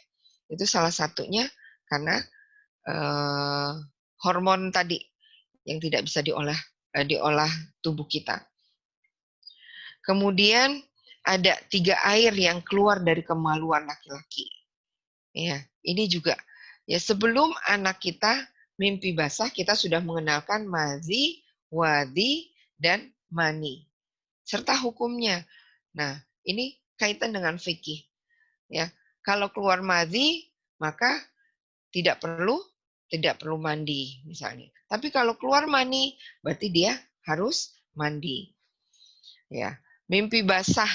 Itu salah satunya karena hormon tadi yang tidak bisa diolah tubuh kita. Kemudian ada 3 air yang keluar dari kemaluan laki-laki. Ya, ini juga ya sebelum anak kita mimpi basah kita sudah mengenalkan mazi, wadi, dan mani serta hukumnya. Nah, ini kaitan dengan fikih. Ya, kalau keluar mazi maka tidak perlu mandi misalnya. Tapi kalau keluar mani berarti dia harus mandi. Ya, mimpi basah.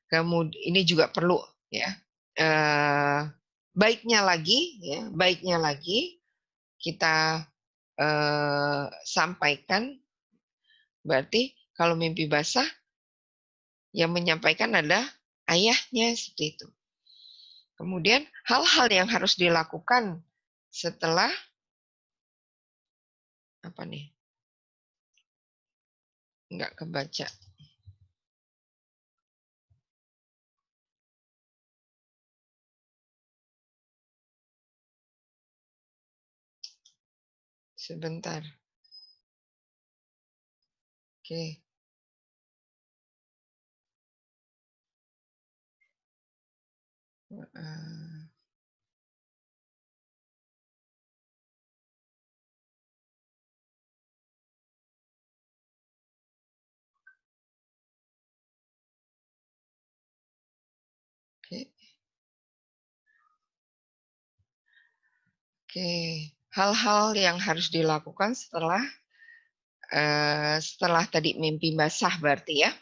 Kemudian ini juga perlu ya. Baiknya lagi kita sampaikan, berarti kalau mimpi basah yang menyampaikan adalah ayahnya seperti itu. Kemudian hal-hal yang harus dilakukan setelah nggak kebaca. Sebentar. Oke. Oke. Hal-hal yang harus dilakukan setelah tadi mimpi basah berarti ya.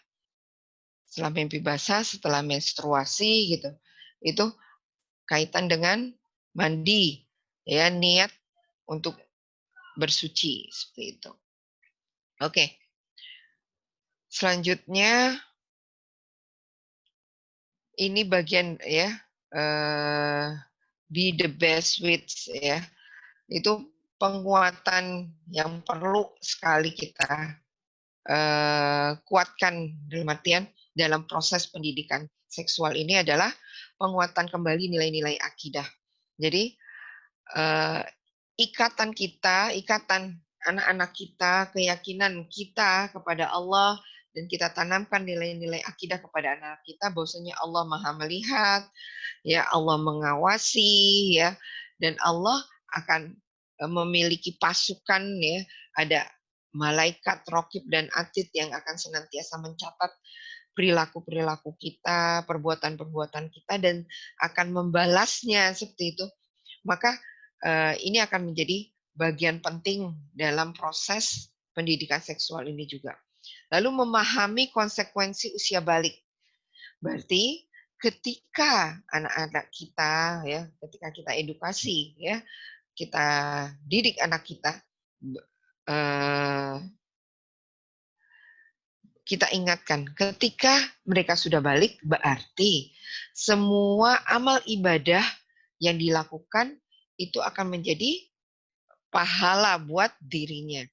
Setelah mimpi basah, setelah menstruasi gitu. Itu kaitan dengan mandi ya, niat untuk bersuci seperti itu. Oke. Selanjutnya ini bagian ya be the best with ya. Itu penguatan yang perlu sekali kita kuatkan dalam artian dalam proses pendidikan seksual ini adalah penguatan kembali nilai-nilai akidah. Jadi ikatan anak-anak kita, keyakinan kita kepada Allah, dan kita tanamkan nilai-nilai akidah kepada anak kita bahwasanya Allah Maha melihat, ya Allah mengawasi, ya, dan Allah akan memiliki pasukan ya, ada malaikat, rokib dan atid yang akan senantiasa mencatat perilaku-perilaku kita, perbuatan-perbuatan kita dan akan membalasnya seperti itu. Maka ini akan menjadi bagian penting dalam proses pendidikan seksual ini juga. Lalu memahami konsekuensi usia balik. Berarti ketika anak-anak kita ya, ketika kita edukasi ya, kita didik anak kita, kita ingatkan ketika mereka sudah balik berarti semua amal ibadah yang dilakukan itu akan menjadi pahala buat dirinya.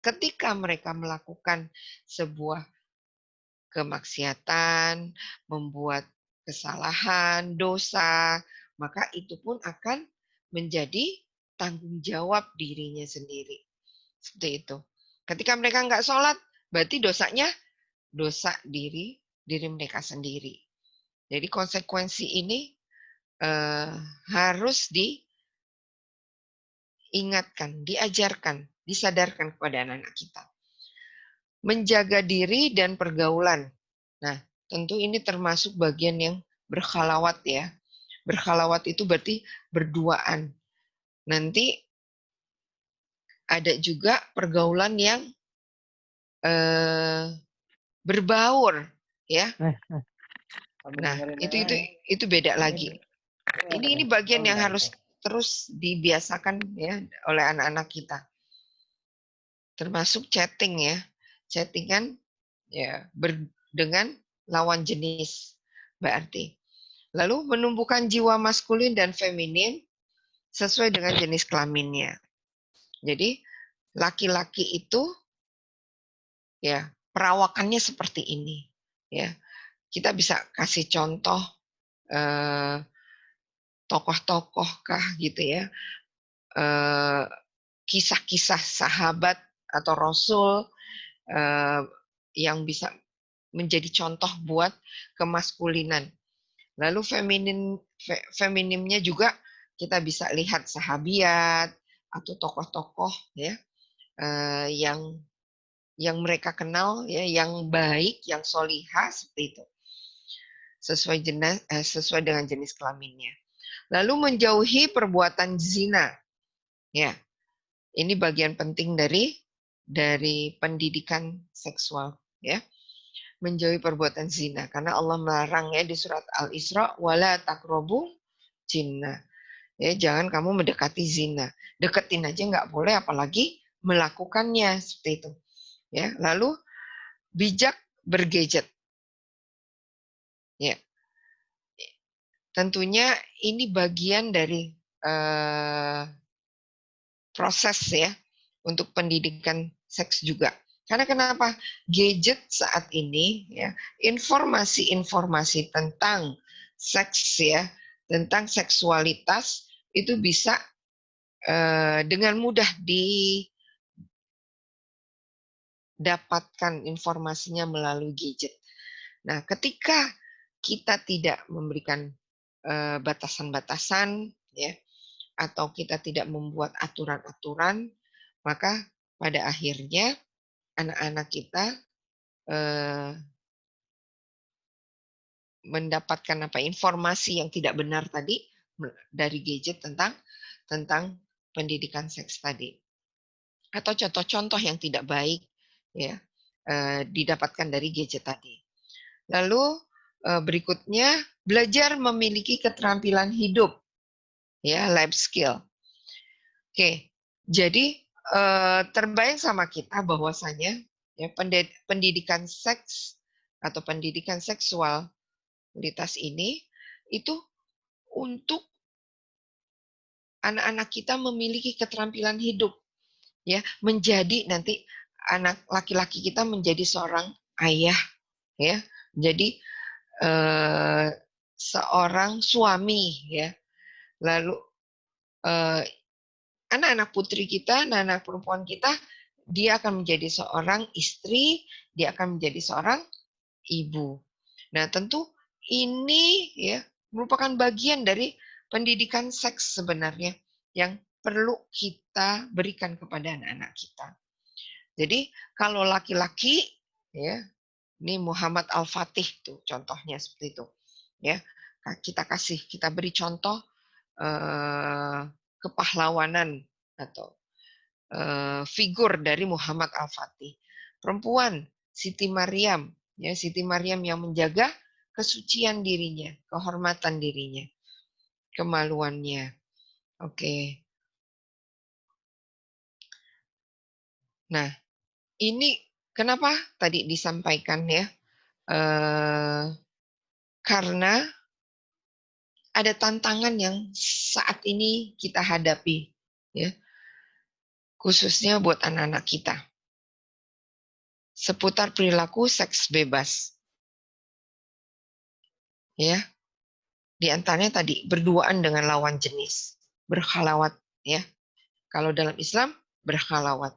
Ketika mereka melakukan sebuah kemaksiatan, membuat kesalahan, dosa, maka itu pun akan menjadi tanggung jawab dirinya sendiri. Seperti itu. Ketika mereka nggak sholat, berarti dosanya dosa diri mereka sendiri. Jadi konsekuensi ini harus diingatkan, diajarkan, disadarkan kepada anak-anak kita. Menjaga diri dan pergaulan. Nah, tentu ini termasuk bagian yang berkhalawat ya. Berkhalawat itu berarti berduaan. Nanti ada juga pergaulan yang berbaur ya. Nah, itu beda lagi. Ini bagian yang harus terus dibiasakan ya oleh anak-anak kita. Termasuk chatting ya. Chattingan ya dengan lawan jenis berarti. Lalu menumbuhkan jiwa maskulin dan feminin sesuai dengan jenis kelaminnya. Jadi laki-laki itu ya perawakannya seperti ini ya. Kita bisa kasih contoh tokoh-tokoh kah gitu ya, kisah-kisah sahabat atau rasul yang bisa menjadi contoh buat kemaskulinan. Lalu feminimnya juga kita bisa lihat sahabiat atau tokoh-tokoh ya yang mereka kenal ya, yang baik, yang solihah seperti itu. Sesuai dengan jenis kelaminnya. Lalu menjauhi perbuatan zina. Ya. Ini bagian penting dari pendidikan seksual ya. Menjauhi perbuatan zina karena Allah melarang ya di surat Al-Isra wala taqrabu zina. Ya, jangan kamu mendekati zina. Deketin aja nggak boleh apalagi melakukannya seperti itu. Ya, lalu bijak bergadget. Ya. Tentunya ini bagian dari proses ya untuk pendidikan seks juga. Karena kenapa? Gadget saat ini ya, informasi-informasi tentang seks ya, tentang seksualitas itu bisa dengan mudah didapatkan informasinya melalui gadget. Nah, ketika kita tidak memberikan batasan-batasan ya, atau kita tidak membuat aturan-aturan, maka pada akhirnya anak-anak kita mendapatkan informasi yang tidak benar tadi dari gadget tentang pendidikan seks tadi, atau contoh-contoh yang tidak baik ya didapatkan dari gadget tadi. Lalu berikutnya belajar memiliki keterampilan hidup ya, life skill. Oke, jadi terbayang sama kita bahwasanya ya pendidikan seks atau pendidikan seksualitas ini itu untuk anak-anak kita memiliki keterampilan hidup ya, menjadi nanti anak laki-laki kita menjadi seorang ayah ya, menjadi seorang suami ya. Lalu anak-anak putri kita, anak-anak perempuan kita, dia akan menjadi seorang istri, dia akan menjadi seorang ibu. Nah, tentu ini ya merupakan bagian dari pendidikan seks sebenarnya yang perlu kita berikan kepada anak-anak kita. Jadi kalau laki-laki, ya, ini Muhammad Al-Fatih tuh contohnya seperti itu, ya. Kita beri contoh kepahlawanan atau figur dari Muhammad Al-Fatih. Perempuan, Siti Maryam, ya, Siti Maryam yang menjaga kesucian dirinya, kehormatan dirinya, kemaluannya. Oke. Nah, ini kenapa tadi disampaikan ya? Karena ada tantangan yang saat ini kita hadapi, ya, khususnya buat anak-anak kita, seputar perilaku seks bebas, ya. Di antaranya tadi berduaan dengan lawan jenis, berkhalawat, ya. Kalau dalam Islam berkhalawat.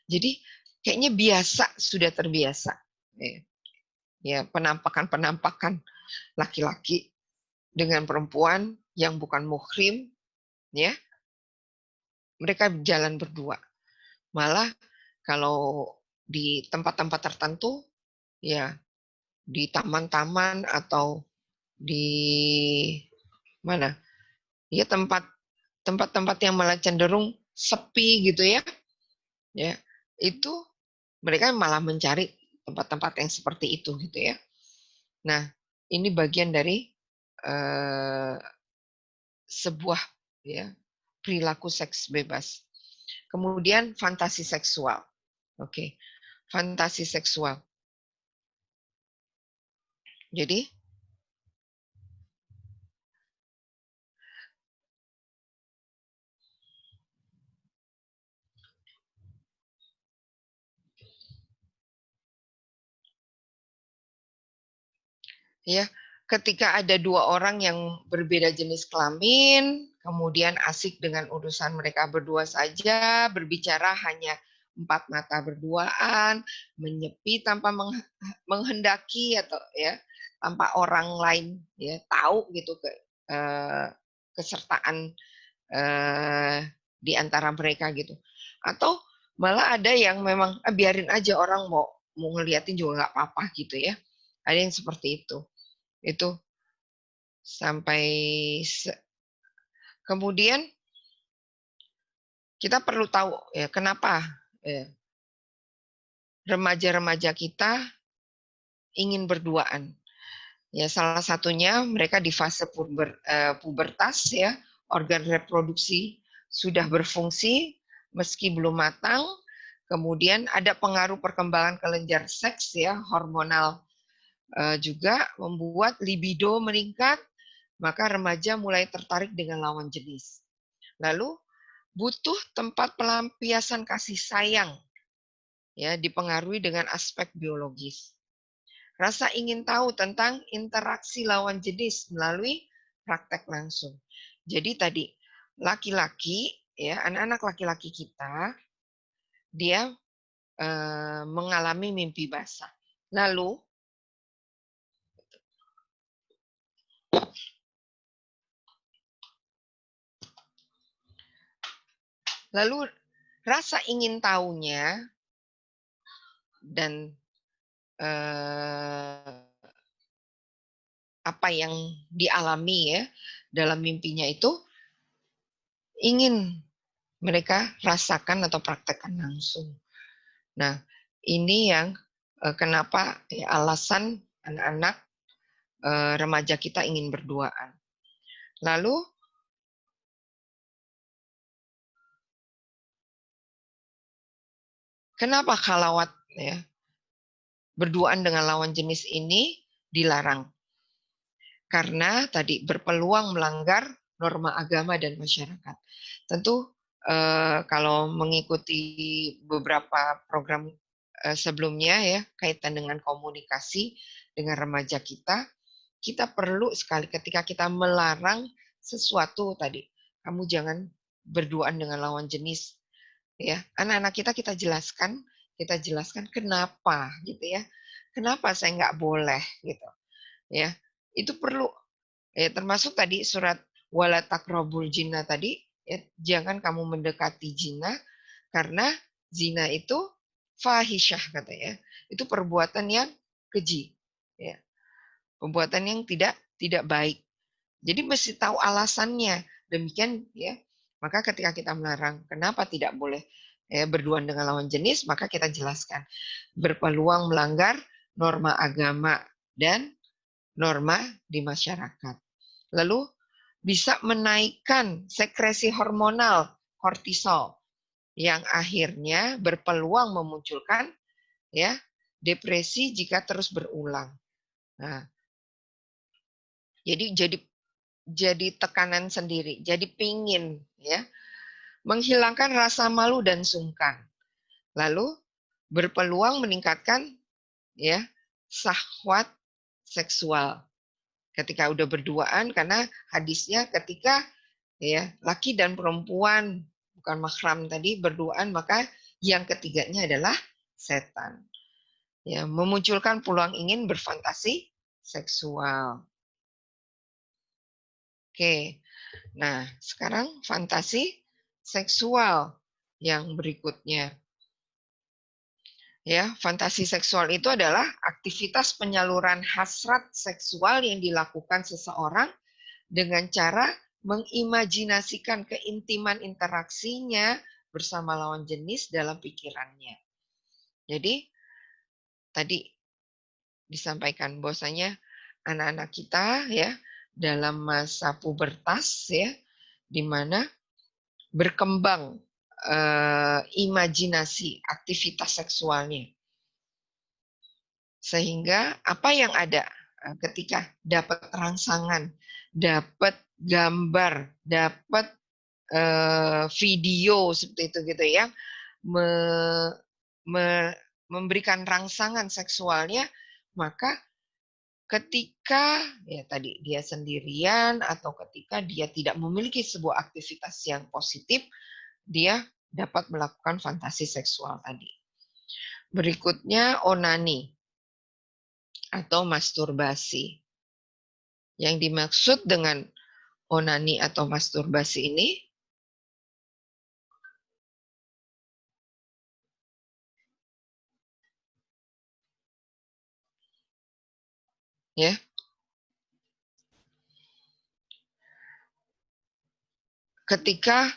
Jadi kayaknya biasa, sudah terbiasa, ya, penampakan laki-laki dengan perempuan yang bukan muhrim, ya, mereka jalan berdua. Malah kalau di tempat-tempat tertentu, ya, di taman-taman atau di mana, ya, tempat-tempat yang malah cenderung sepi gitu ya, itu mereka malah mencari tempat-tempat yang seperti itu gitu ya. Nah, ini bagian dari sebuah, ya, perilaku seks bebas. Kemudian fantasi seksual. Oke. Fantasi seksual. Jadi ya, ketika ada dua orang yang berbeda jenis kelamin, kemudian asik dengan urusan mereka berdua saja, berbicara hanya empat mata berduaan, menyepi tanpa menghendaki atau ya tanpa orang lain ya tahu gitu kesertaan di antara mereka gitu. Atau malah ada yang memang biarin aja orang mau ngeliatin juga nggak apa-apa gitu ya. Ada yang seperti itu. Itu sampai kemudian kita perlu tahu ya kenapa remaja-remaja kita ingin berduaan. Ya, salah satunya mereka di fase pubertas ya, organ reproduksi sudah berfungsi meski belum matang. Kemudian ada pengaruh perkembangan kelenjar seks ya, hormonal juga membuat libido meningkat, maka remaja mulai tertarik dengan lawan jenis. Lalu butuh tempat pelampiasan kasih sayang ya, dipengaruhi dengan aspek biologis. Rasa ingin tahu tentang interaksi lawan jenis melalui praktek langsung. Jadi tadi laki-laki ya, anak-anak laki-laki kita dia mengalami mimpi basah. Lalu rasa ingin tahunya dan apa yang dialami ya dalam mimpinya itu ingin mereka rasakan atau praktekkan langsung. Nah, ini yang kenapa ya, alasan anak-anak remaja kita ingin berduaan. Lalu kenapa khalawat ya berduaan dengan lawan jenis ini dilarang? Karena tadi berpeluang melanggar norma agama dan masyarakat. Tentu kalau mengikuti beberapa program sebelumnya ya kaitan dengan komunikasi dengan remaja kita perlu sekali ketika kita melarang sesuatu tadi, kamu jangan berduaan dengan lawan jenis ya. Anak-anak kita jelaskan kenapa gitu ya. Kenapa saya nggak boleh gitu. Ya, itu perlu ya, termasuk tadi surat wala taqrabul jinna tadi ya, jangan kamu mendekati zina karena zina itu fahisyah katanya. Itu perbuatan yang keji, ya. Perbuatan yang tidak baik. Jadi mesti tahu alasannya. Demikian ya. Maka ketika kita melarang, kenapa tidak boleh berduaan dengan lawan jenis, maka kita jelaskan berpeluang melanggar norma agama dan norma di masyarakat. Lalu bisa menaikkan sekresi hormonal kortisol yang akhirnya berpeluang memunculkan ya depresi jika terus berulang. Nah, jadi tekanan sendiri, jadi pingin ya menghilangkan rasa malu dan sungkan. Lalu berpeluang meningkatkan ya syahwat seksual ketika udah berduaan, karena hadisnya ketika ya laki dan perempuan bukan mahram tadi berduaan, maka yang ketiganya adalah setan. Ya, memunculkan peluang ingin berfantasi seksual. Oke. Nah, sekarang fantasi seksual yang berikutnya. Ya, fantasi seksual itu adalah aktivitas penyaluran hasrat seksual yang dilakukan seseorang dengan cara mengimajinasikan keintiman interaksinya bersama lawan jenis dalam pikirannya. Jadi, tadi disampaikan bahwasanya anak-anak kita ya dalam masa pubertas ya, di mana berkembang imajinasi aktivitas seksualnya. Sehingga apa yang ada ketika dapat rangsangan, dapat gambar, dapat video seperti itu gitu ya, memberikan rangsangan seksualnya, maka ketika ya tadi dia sendirian atau ketika dia tidak memiliki sebuah aktivitas yang positif, dia dapat melakukan fantasi seksual tadi. Berikutnya onani atau masturbasi. Yang dimaksud dengan onani atau masturbasi ini ya ketika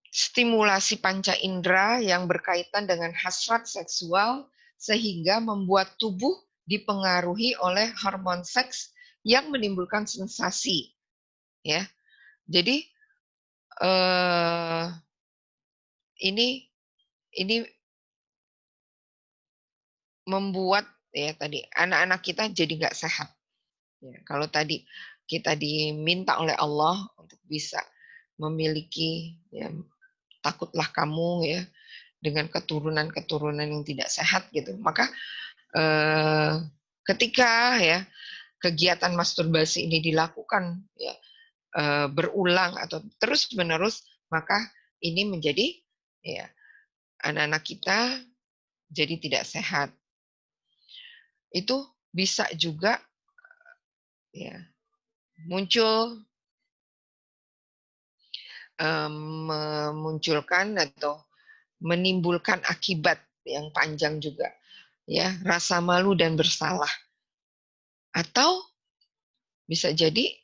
stimulasi panca indera yang berkaitan dengan hasrat seksual sehingga membuat tubuh dipengaruhi oleh hormon seks yang menimbulkan sensasi, ya. Jadi ini membuat ya tadi anak-anak kita jadi nggak sehat. Ya, kalau tadi kita diminta oleh Allah untuk bisa memiliki ya, takutlah kamu ya dengan keturunan-keturunan yang tidak sehat gitu. Maka ketika ya kegiatan masturbasi ini dilakukan ya berulang atau terus-menerus, maka ini menjadi ya anak-anak kita jadi tidak sehat. Itu bisa juga ya muncul memunculkan atau menimbulkan akibat yang panjang juga ya, rasa malu dan bersalah. Atau bisa jadi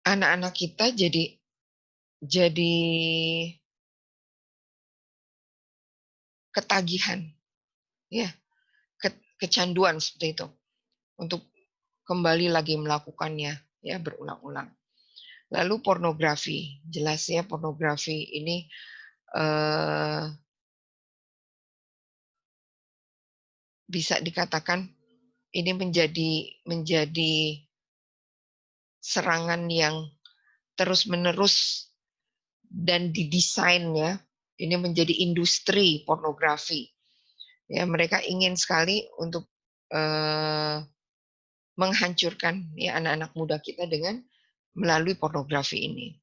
anak-anak kita jadi ketagihan ya, kecanduan seperti itu untuk kembali lagi melakukannya ya berulang-ulang. Lalu pornografi, jelas ya pornografi ini bisa dikatakan ini menjadi serangan yang terus-menerus dan didesain ya. Ini menjadi industri pornografi. Ya, mereka ingin sekali untuk menghancurkan ya anak-anak muda kita dengan melalui pornografi ini.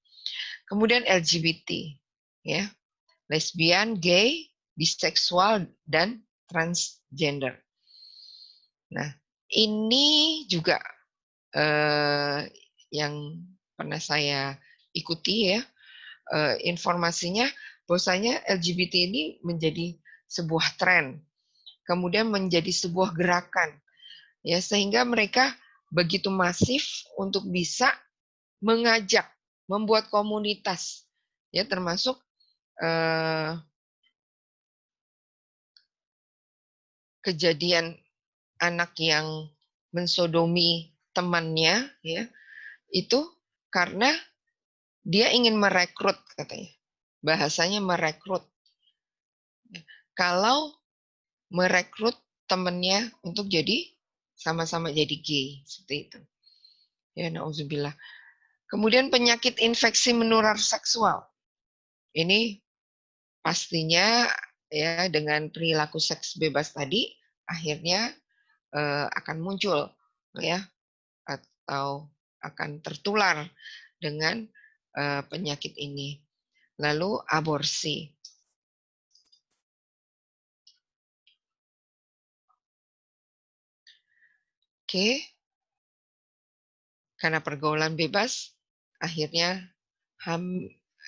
Kemudian LGBT ya. Lesbian, gay, biseksual dan transgender. Nah, ini juga yang pernah saya ikuti ya, informasinya bahwasanya LGBT ini menjadi sebuah tren, kemudian menjadi sebuah gerakan, ya, sehingga mereka begitu masif untuk bisa mengajak, membuat komunitas, ya, termasuk kejadian anak yang mensodomi temannya, ya, itu karena dia ingin merekrut, katanya. Bahasanya merekrut. Kalau merekrut temannya untuk jadi sama-sama jadi gay, seperti itu. Ya, na'udzubillah. Kemudian penyakit infeksi menular seksual. Ini pastinya ya dengan perilaku seks bebas tadi akhirnya akan muncul ya, atau akan tertular dengan penyakit ini. Lalu aborsi. Oke. Karena pergaulan bebas akhirnya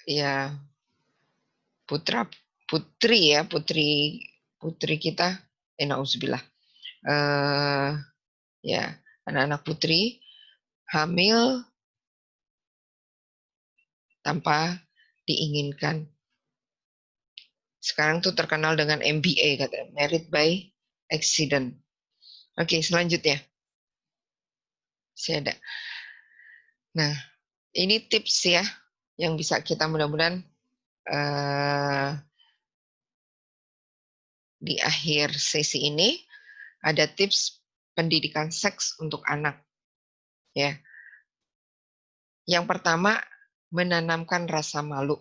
ya putri kita na'udzubillah. Ya, anak-anak putri hamil tanpa diinginkan. Sekarang tuh terkenal dengan MBA, katanya, married by accident. Oke, selanjutnya. Saya ada. Nah, ini tips ya yang bisa kita mudah-mudahan di akhir sesi ini ada tips pendidikan seks untuk anak. Ya. Yang pertama, menanamkan rasa malu.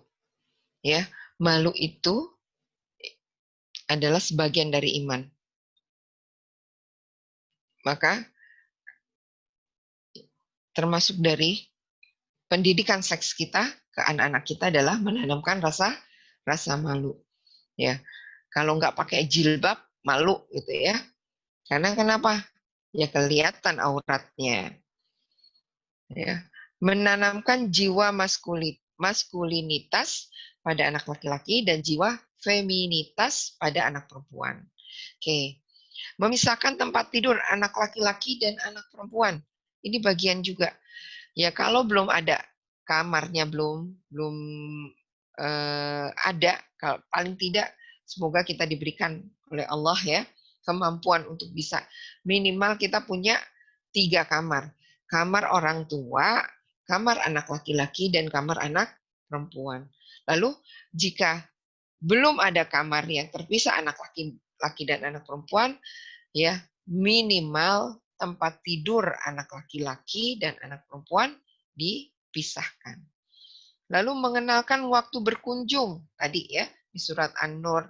Ya, malu itu adalah sebagian dari iman. Maka termasuk dari pendidikan seks kita ke anak-anak kita adalah menanamkan rasa malu. Ya, kalau nggak pakai jilbab malu gitu ya. Karena kenapa? Ya kelihatan auratnya. Ya, menanamkan jiwa maskulinitas pada anak laki-laki dan jiwa feminitas pada anak perempuan. Oke. Memisahkan tempat tidur anak laki-laki dan anak perempuan. Ini bagian juga. Ya kalau belum ada kamarnya belum ada, kalau paling tidak semoga kita diberikan oleh Allah ya kemampuan untuk bisa minimal kita punya 3 kamar. Kamar orang tua, kamar anak laki-laki, dan kamar anak perempuan. Lalu jika belum ada kamar yang terpisah anak laki-laki dan anak perempuan, ya minimal tempat tidur anak laki-laki dan anak perempuan dipisahkan. Lalu mengenalkan waktu berkunjung tadi ya di surat An-Nur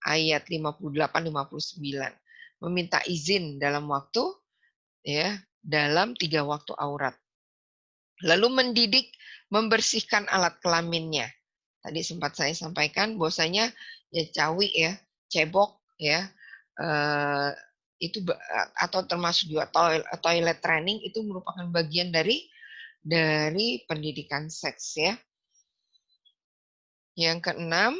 ayat 58-59. Meminta izin dalam waktu ya dalam 3 waktu aurat. Lalu mendidik membersihkan alat kelaminnya. Tadi sempat saya sampaikan bahwasanya ya cawi ya, cebok ya, itu atau termasuk juga toilet training itu merupakan bagian dari pendidikan seks ya. Yang keenam,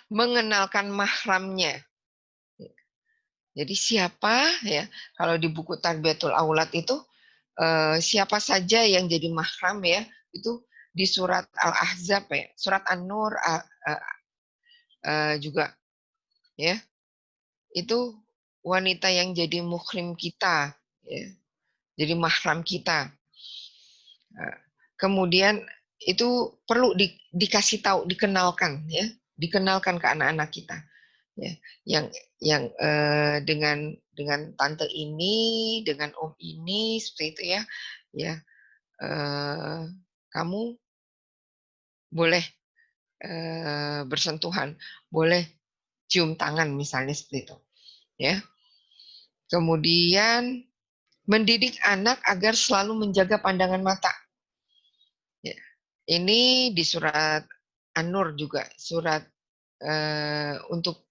mengenalkan mahramnya. Jadi siapa ya, kalau di buku Tarbiyatul Aulad itu siapa saja yang jadi mahram ya, itu di surat Al-Ahzab ya, surat An-Nur juga ya. Itu wanita yang jadi muhrim kita ya. Jadi mahram kita. Kemudian itu perlu dikasih tahu, dikenalkan ya, dikenalkan ke anak-anak kita. Ya, yang dengan tante ini, dengan om ini, seperti itu ya. Ya, kamu boleh bersentuhan, boleh cium tangan misalnya seperti itu. Ya. Kemudian mendidik anak agar selalu menjaga pandangan mata. Ya. Ini di surat An-Nur juga surat untuk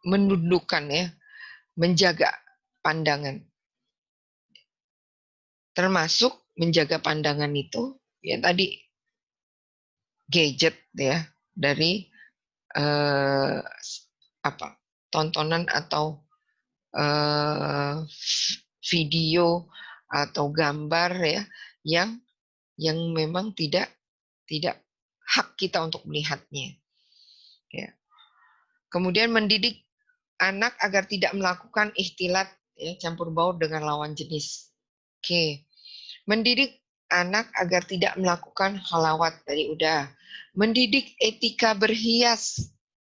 menundukkan ya, menjaga pandangan. Termasuk menjaga pandangan itu ya tadi gadget ya dari tontonan atau video atau gambar ya yang memang tidak hak kita untuk melihatnya. Ya. Kemudian mendidik anak agar tidak melakukan ikhtilat ya, campur baur dengan lawan jenis. Oke. Mendidik anak agar tidak melakukan khalawat tadi udah. Mendidik etika berhias.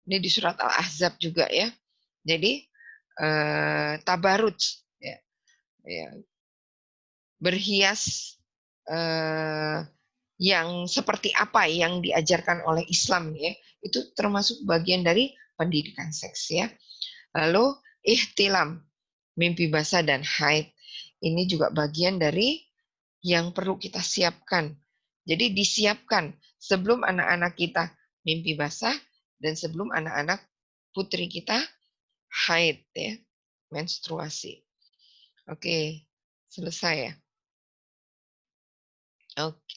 Ini di surat Al-Ahzab juga ya. Jadi tabaruj ya. Berhias yang seperti apa yang diajarkan oleh Islam ya. Itu termasuk bagian dari pendidikan seks ya. Lalu ihtilam, mimpi basah dan haid. Ini juga bagian dari yang perlu kita siapkan. Jadi disiapkan sebelum anak-anak kita mimpi basah dan sebelum anak-anak putri kita haid ya, menstruasi. Oke, selesai ya. Oke,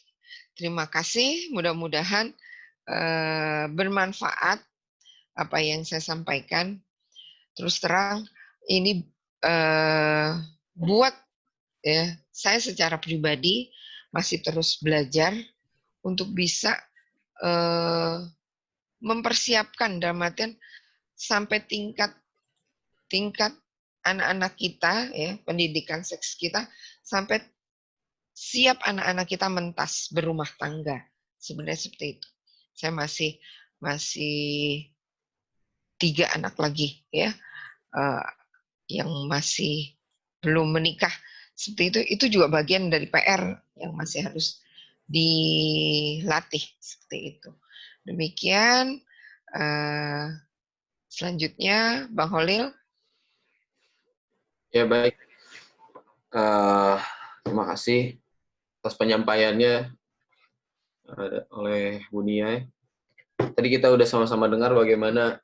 terima kasih. Mudah-mudahan bermanfaat apa yang saya sampaikan. Terus terang ini buat ya saya secara pribadi masih terus belajar untuk bisa mempersiapkan dalam artian sampai tingkat anak-anak kita ya pendidikan seks kita sampai siap anak-anak kita mentas berumah tangga. Sebenarnya seperti itu. Saya masih 3 anak lagi ya yang masih belum menikah. Seperti itu juga bagian dari PR yang masih harus dilatih seperti itu. Demikian selanjutnya Bang Holil. Ya baik. Terima kasih atas penyampaiannya oleh Bu Nia. Tadi kita udah sama-sama dengar bagaimana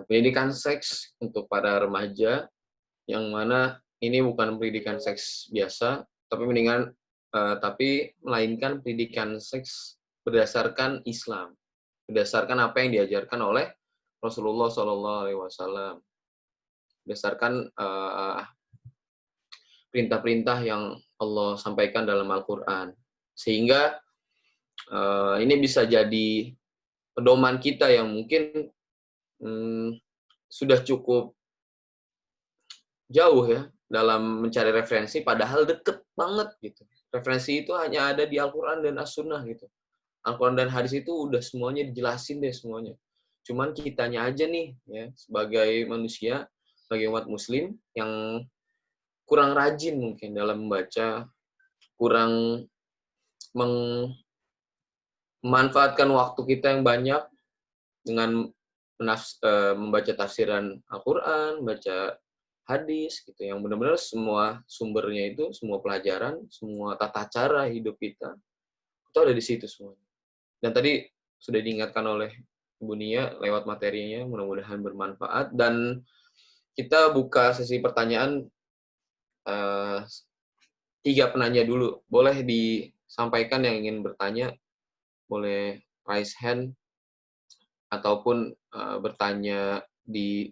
pendidikan seks untuk para remaja, yang mana ini bukan pendidikan seks biasa, tapi melainkan pendidikan seks berdasarkan Islam, berdasarkan apa yang diajarkan oleh Rasulullah SAW, berdasarkan perintah-perintah yang Allah sampaikan dalam Al-Quran, sehingga ini bisa jadi pedoman kita yang mungkin sudah cukup jauh ya dalam mencari referensi, padahal deket banget gitu. Referensi itu hanya ada di Al-Quran dan As-Sunnah gitu. Al-Quran dan hadis itu udah semuanya dijelasin deh semuanya. Cuman kitanya aja nih ya sebagai manusia, sebagai umat muslim yang kurang rajin mungkin dalam membaca, kurang memanfaatkan waktu kita yang banyak dengan membaca tafsiran Al-Quran, baca hadis gitu, yang benar-benar semua sumbernya itu, semua pelajaran, semua tata cara hidup kita itu ada di situ semuanya. Dan tadi sudah diingatkan oleh Ibu Nia lewat materinya, mudah-mudahan bermanfaat. Dan kita buka sesi pertanyaan 3 penanya dulu. Boleh disampaikan yang ingin bertanya, boleh raise hand ataupun bertanya di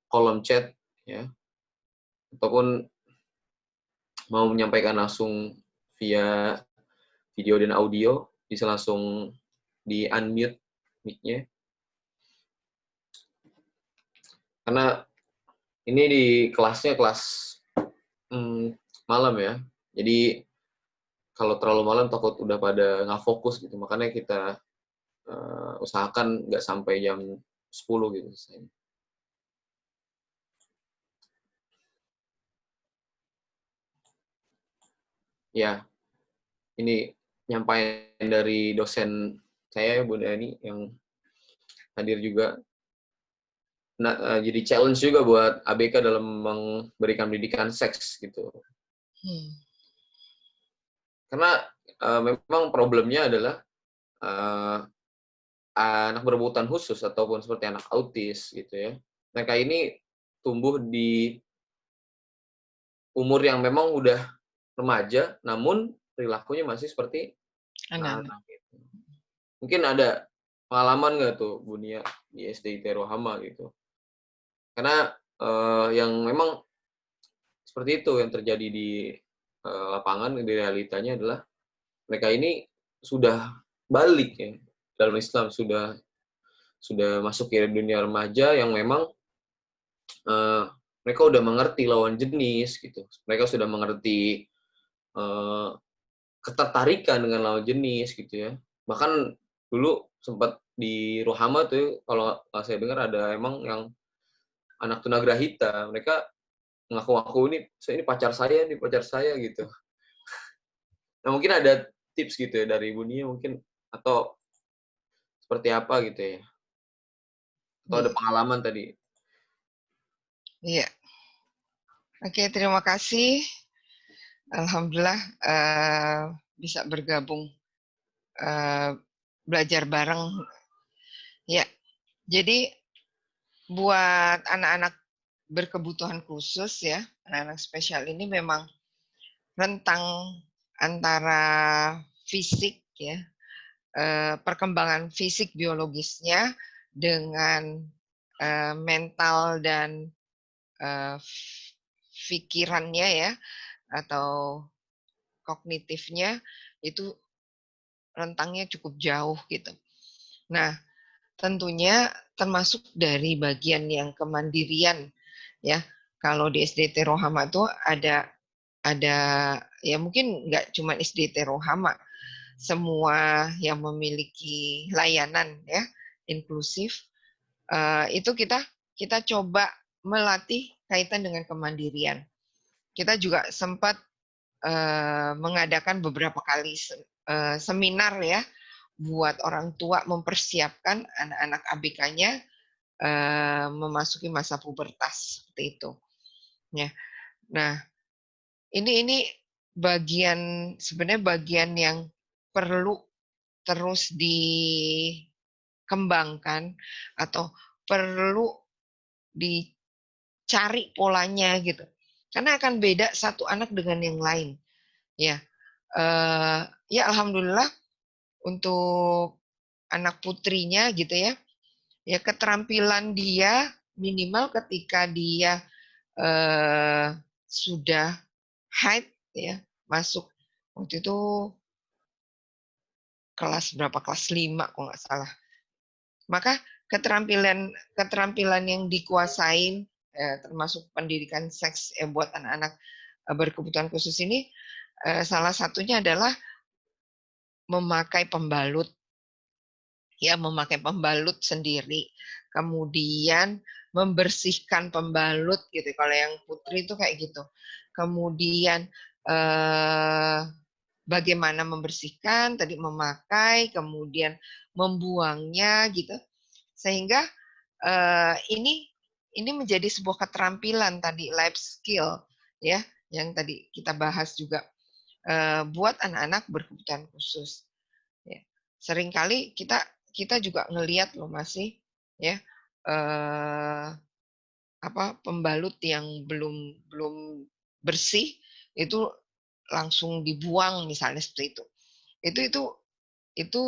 kolom chat ya, ataupun mau menyampaikan langsung via video dan audio, bisa langsung di unmute mic-nya. Karena ini di kelasnya kelas malam ya, jadi kalau terlalu malam takut udah pada nggak fokus gitu, makanya kita usahakan nggak sampai jam 10 gitu. Ya, ini nyampaian dari dosen saya, Bu Dani, yang hadir juga. Nah, jadi challenge juga buat ABK dalam memberikan pendidikan seks gitu. Karena memang problemnya adalah eh, anak berkebutuhan khusus ataupun seperti anak autis gitu ya. Mereka ini tumbuh di umur yang memang udah remaja, namun perilakunya masih seperti Anak-anak. anak-anak gitu. Mungkin ada pengalaman nggak tuh Bu Nia di SDIT Rohama gitu? Karena yang memang seperti itu yang terjadi di lapangan, di realitanya adalah mereka ini sudah balik ya dalam Islam, sudah masuk ke dunia remaja yang memang eh, mereka udah mengerti lawan jenis gitu. Mereka sudah mengerti eh, ketertarikan dengan lawan jenis gitu ya. Bahkan dulu sempat di Rohama tuh kalau saya dengar ada emang yang anak tunagrahita, mereka ngaku-ngaku ini pacar saya gitu. Nah mungkin ada tips gitu ya dari Ibu Nia mungkin atau seperti apa gitu ya? Atau ada Iya. pengalaman tadi? Iya. Oke, terima kasih. Alhamdulillah bisa bergabung belajar bareng. Ya, jadi buat anak-anak berkebutuhan khusus ya, anak-anak spesial ini memang rentang antara fisik ya, perkembangan fisik biologisnya dengan mental dan pikirannya ya atau kognitifnya itu rentangnya cukup jauh gitu. Nah, tentunya termasuk dari bagian yang kemandirian ya. Kalau di SDT Rohama itu ada ya mungkin nggak cuma SDT Rohama, semua yang memiliki layanan ya inklusif itu kita coba melatih kaitan dengan kemandirian. Kita juga sempat mengadakan beberapa kali seminar ya buat orang tua mempersiapkan anak-anak ABK-nya memasuki masa pubertas seperti itu. Ya. Nah, ini bagian sebenarnya bagian yang perlu terus dikembangkan atau perlu dicari polanya gitu. Karena akan beda satu anak dengan yang lain. Ya, ya alhamdulillah untuk anak putrinya gitu ya, ya keterampilan dia minimal ketika dia sudah haid ya, masuk waktu itu kelas berapa, kelas 5 kalau nggak salah. Maka keterampilan keterampilan yang dikuasain termasuk pendidikan seks buat anak-anak berkebutuhan khusus ini salah satunya adalah memakai pembalut. Ya, memakai pembalut sendiri. Kemudian membersihkan pembalut gitu. Kalau yang putri itu kayak gitu. Kemudian bagaimana membersihkan, tadi memakai, kemudian membuangnya gitu. Sehingga ini menjadi sebuah keterampilan tadi life skill ya yang tadi kita bahas juga buat anak-anak berkebutuhan khusus. Ya. Seringkali kita juga ngelihat loh masih ya eh, pembalut yang belum belum bersih itu langsung dibuang misalnya seperti itu. Itu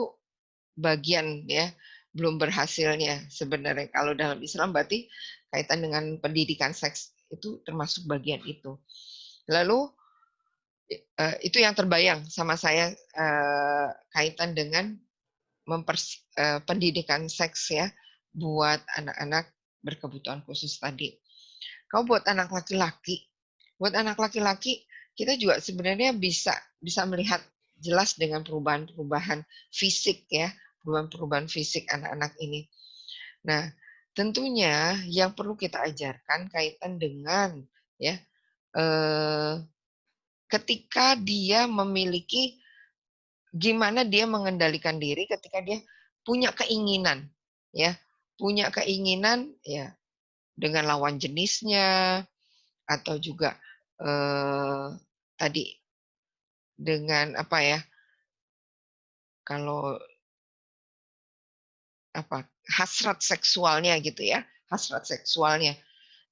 bagian ya belum berhasilnya sebenarnya. Kalau dalam Islam berarti kaitan dengan pendidikan seks itu termasuk bagian itu. Lalu itu yang terbayang sama saya kaitan dengan pendidikan seks ya buat anak-anak berkebutuhan khusus tadi. Kalau buat anak laki-laki kita juga sebenarnya bisa melihat jelas dengan perubahan-perubahan fisik ya, perubahan-perubahan fisik anak-anak ini. Nah, tentunya yang perlu kita ajarkan kaitan dengan ya ketika dia memiliki gimana dia mengendalikan diri ketika dia punya keinginan ya dengan lawan jenisnya atau juga tadi dengan apa ya kalau hasrat seksualnya gitu ya, hasrat seksualnya.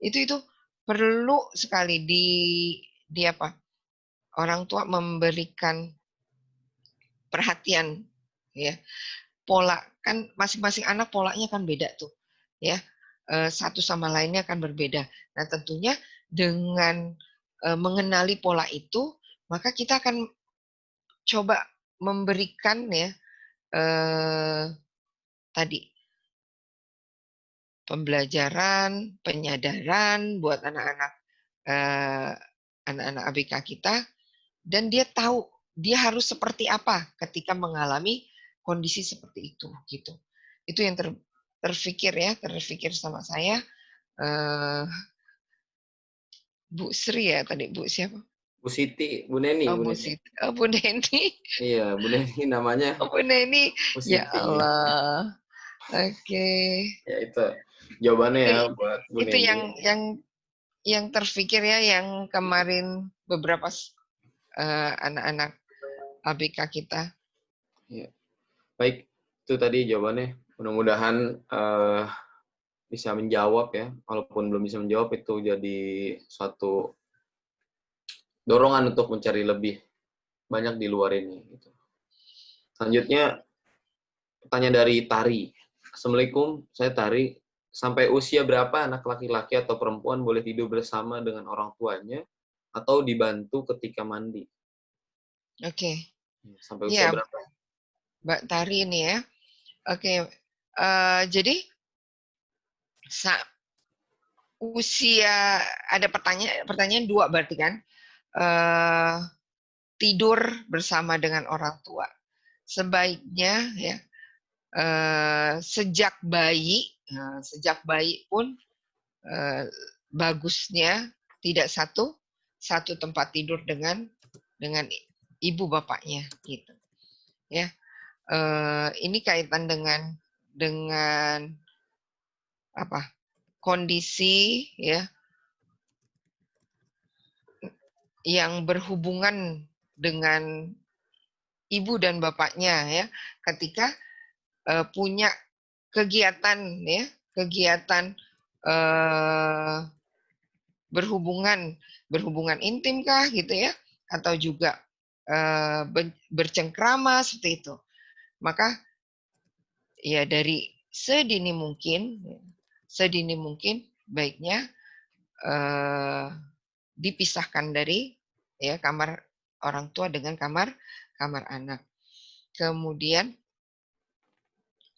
Itu perlu sekali di apa? Orang tua memberikan perhatian ya. Pola kan masing-masing anak polanya kan beda tuh ya. Satu sama lainnya akan berbeda. Nah, tentunya dengan mengenali pola itu, maka kita akan coba memberikan ya tadi pembelajaran, penyadaran buat anak-anak anak-anak ABK kita, dan dia tahu dia harus seperti apa ketika mengalami kondisi seperti itu gitu. Itu yang terfikir sama saya. Bu Sri ya tadi, Bu siapa? Bu Siti, Bu Neni, Oh, Bu Bu Neni. Siti. Oh, Bu Neni. Iya, Bu Neni namanya. Oh, Bu Neni. Bu Ya Siti. Allah. Oke. Ya itu jawabannya ya buat Bu Itu Neni. yang terfikir ya, yang kemarin beberapa anak-anak ABK kita. Ya. Baik, itu tadi jawabannya. Mudah-mudahan bisa menjawab ya. Walaupun belum bisa menjawab, itu jadi suatu dorongan untuk mencari lebih banyak di luar ini. Gitu. Selanjutnya, pertanyaan dari Tari. Assalamualaikum, saya Tari. Sampai usia berapa anak laki-laki atau perempuan boleh tidur bersama dengan orang tuanya atau dibantu ketika mandi? Oke. Sampai usia Ya, berapa? Mbak Tari ini ya. Oke. Jadi usia ada pertanyaan dua berarti kan? Tidur bersama dengan orang tua. Sebaiknya ya sejak bayi pun bagusnya tidak satu tempat tidur dengan ibu bapaknya gitu. Ya. Ini kaitan dengan apa? Kondisi ya yang berhubungan dengan ibu dan bapaknya ya, ketika punya kegiatan berhubungan intim kah gitu ya, atau juga bercengkrama seperti itu. Maka ya dari sedini mungkin baiknya dipisahkan dari ya kamar orang tua dengan kamar anak. Kemudian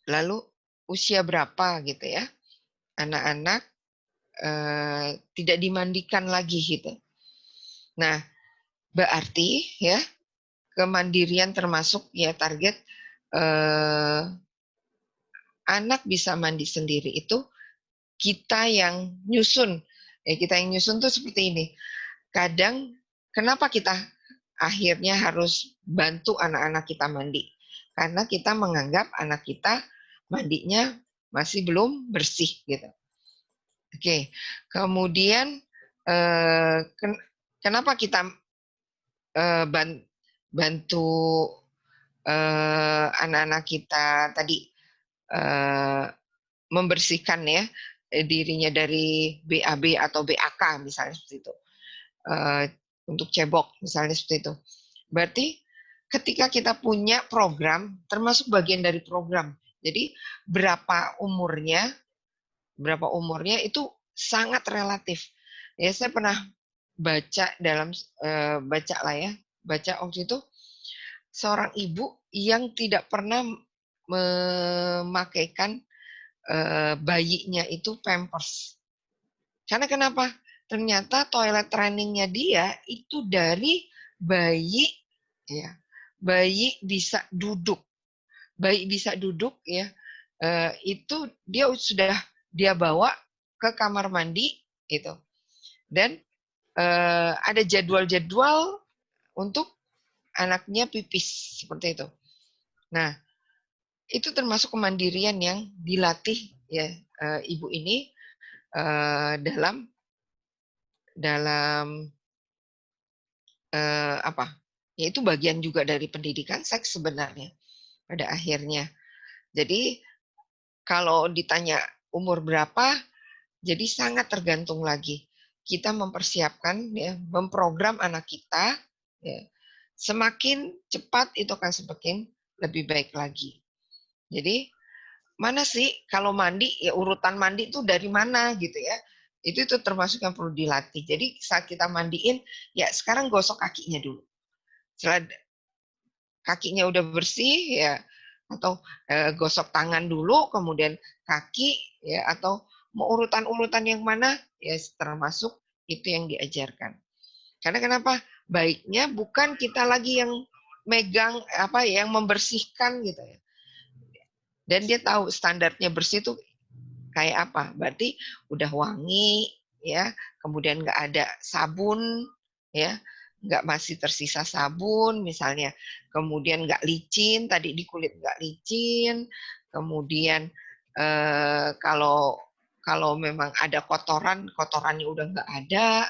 lalu usia berapa gitu ya anak-anak tidak dimandikan lagi gitu. Nah, berarti ya kemandirian termasuk ya target anak bisa mandi sendiri itu kita yang nyusun. Kita yang nyusun tuh seperti ini. Kadang kenapa kita akhirnya harus bantu anak-anak kita mandi? Karena kita menganggap anak kita mandinya masih belum bersih gitu. Oke, kemudian kenapa kita bantu anak-anak kita tadi membersihkan ya dirinya dari BAB atau BAK misalnya seperti itu, untuk cebok misalnya seperti itu. Berarti ketika kita punya program, termasuk bagian dari program. Jadi berapa umurnya itu sangat relatif. Ya, saya pernah baca baca waktu itu seorang ibu yang tidak pernah memakaikan bayinya itu pampers. Karena kenapa? Ternyata toilet trainingnya dia itu dari bayi ya. Bayi bisa duduk. Ya. Itu dia bawa ke kamar mandi itu. Dan ada jadwal-jadwal untuk anaknya pipis seperti itu. Nah, itu termasuk kemandirian yang dilatih ya ibu ini dalam ya itu bagian juga dari pendidikan seks sebenarnya pada akhirnya. Jadi kalau ditanya umur berapa, jadi sangat tergantung lagi. Kita mempersiapkan, ya, memprogram anak kita, ya, semakin cepat itu akan semakin lebih baik lagi. Jadi mana sih kalau mandi, ya urutan mandi itu dari mana gitu ya. Itu termasuk yang perlu dilatih. Jadi saat kita mandiin, ya sekarang gosok kakinya dulu. Setelah kakinya udah bersih, ya, atau gosok tangan dulu, kemudian kaki, ya, atau mau urutan-urutan yang mana, ya termasuk itu yang diajarkan. Karena kenapa? Baiknya bukan kita lagi yang megang apa ya, yang membersihkan gitu ya. Dan dia tahu standarnya bersih itu kayak apa. Berarti udah wangi, ya, kemudian nggak ada sabun, ya, nggak masih tersisa sabun misalnya, kemudian nggak licin, tadi di kulit nggak licin, kemudian kalau kalau memang ada kotoran, kotorannya udah nggak ada,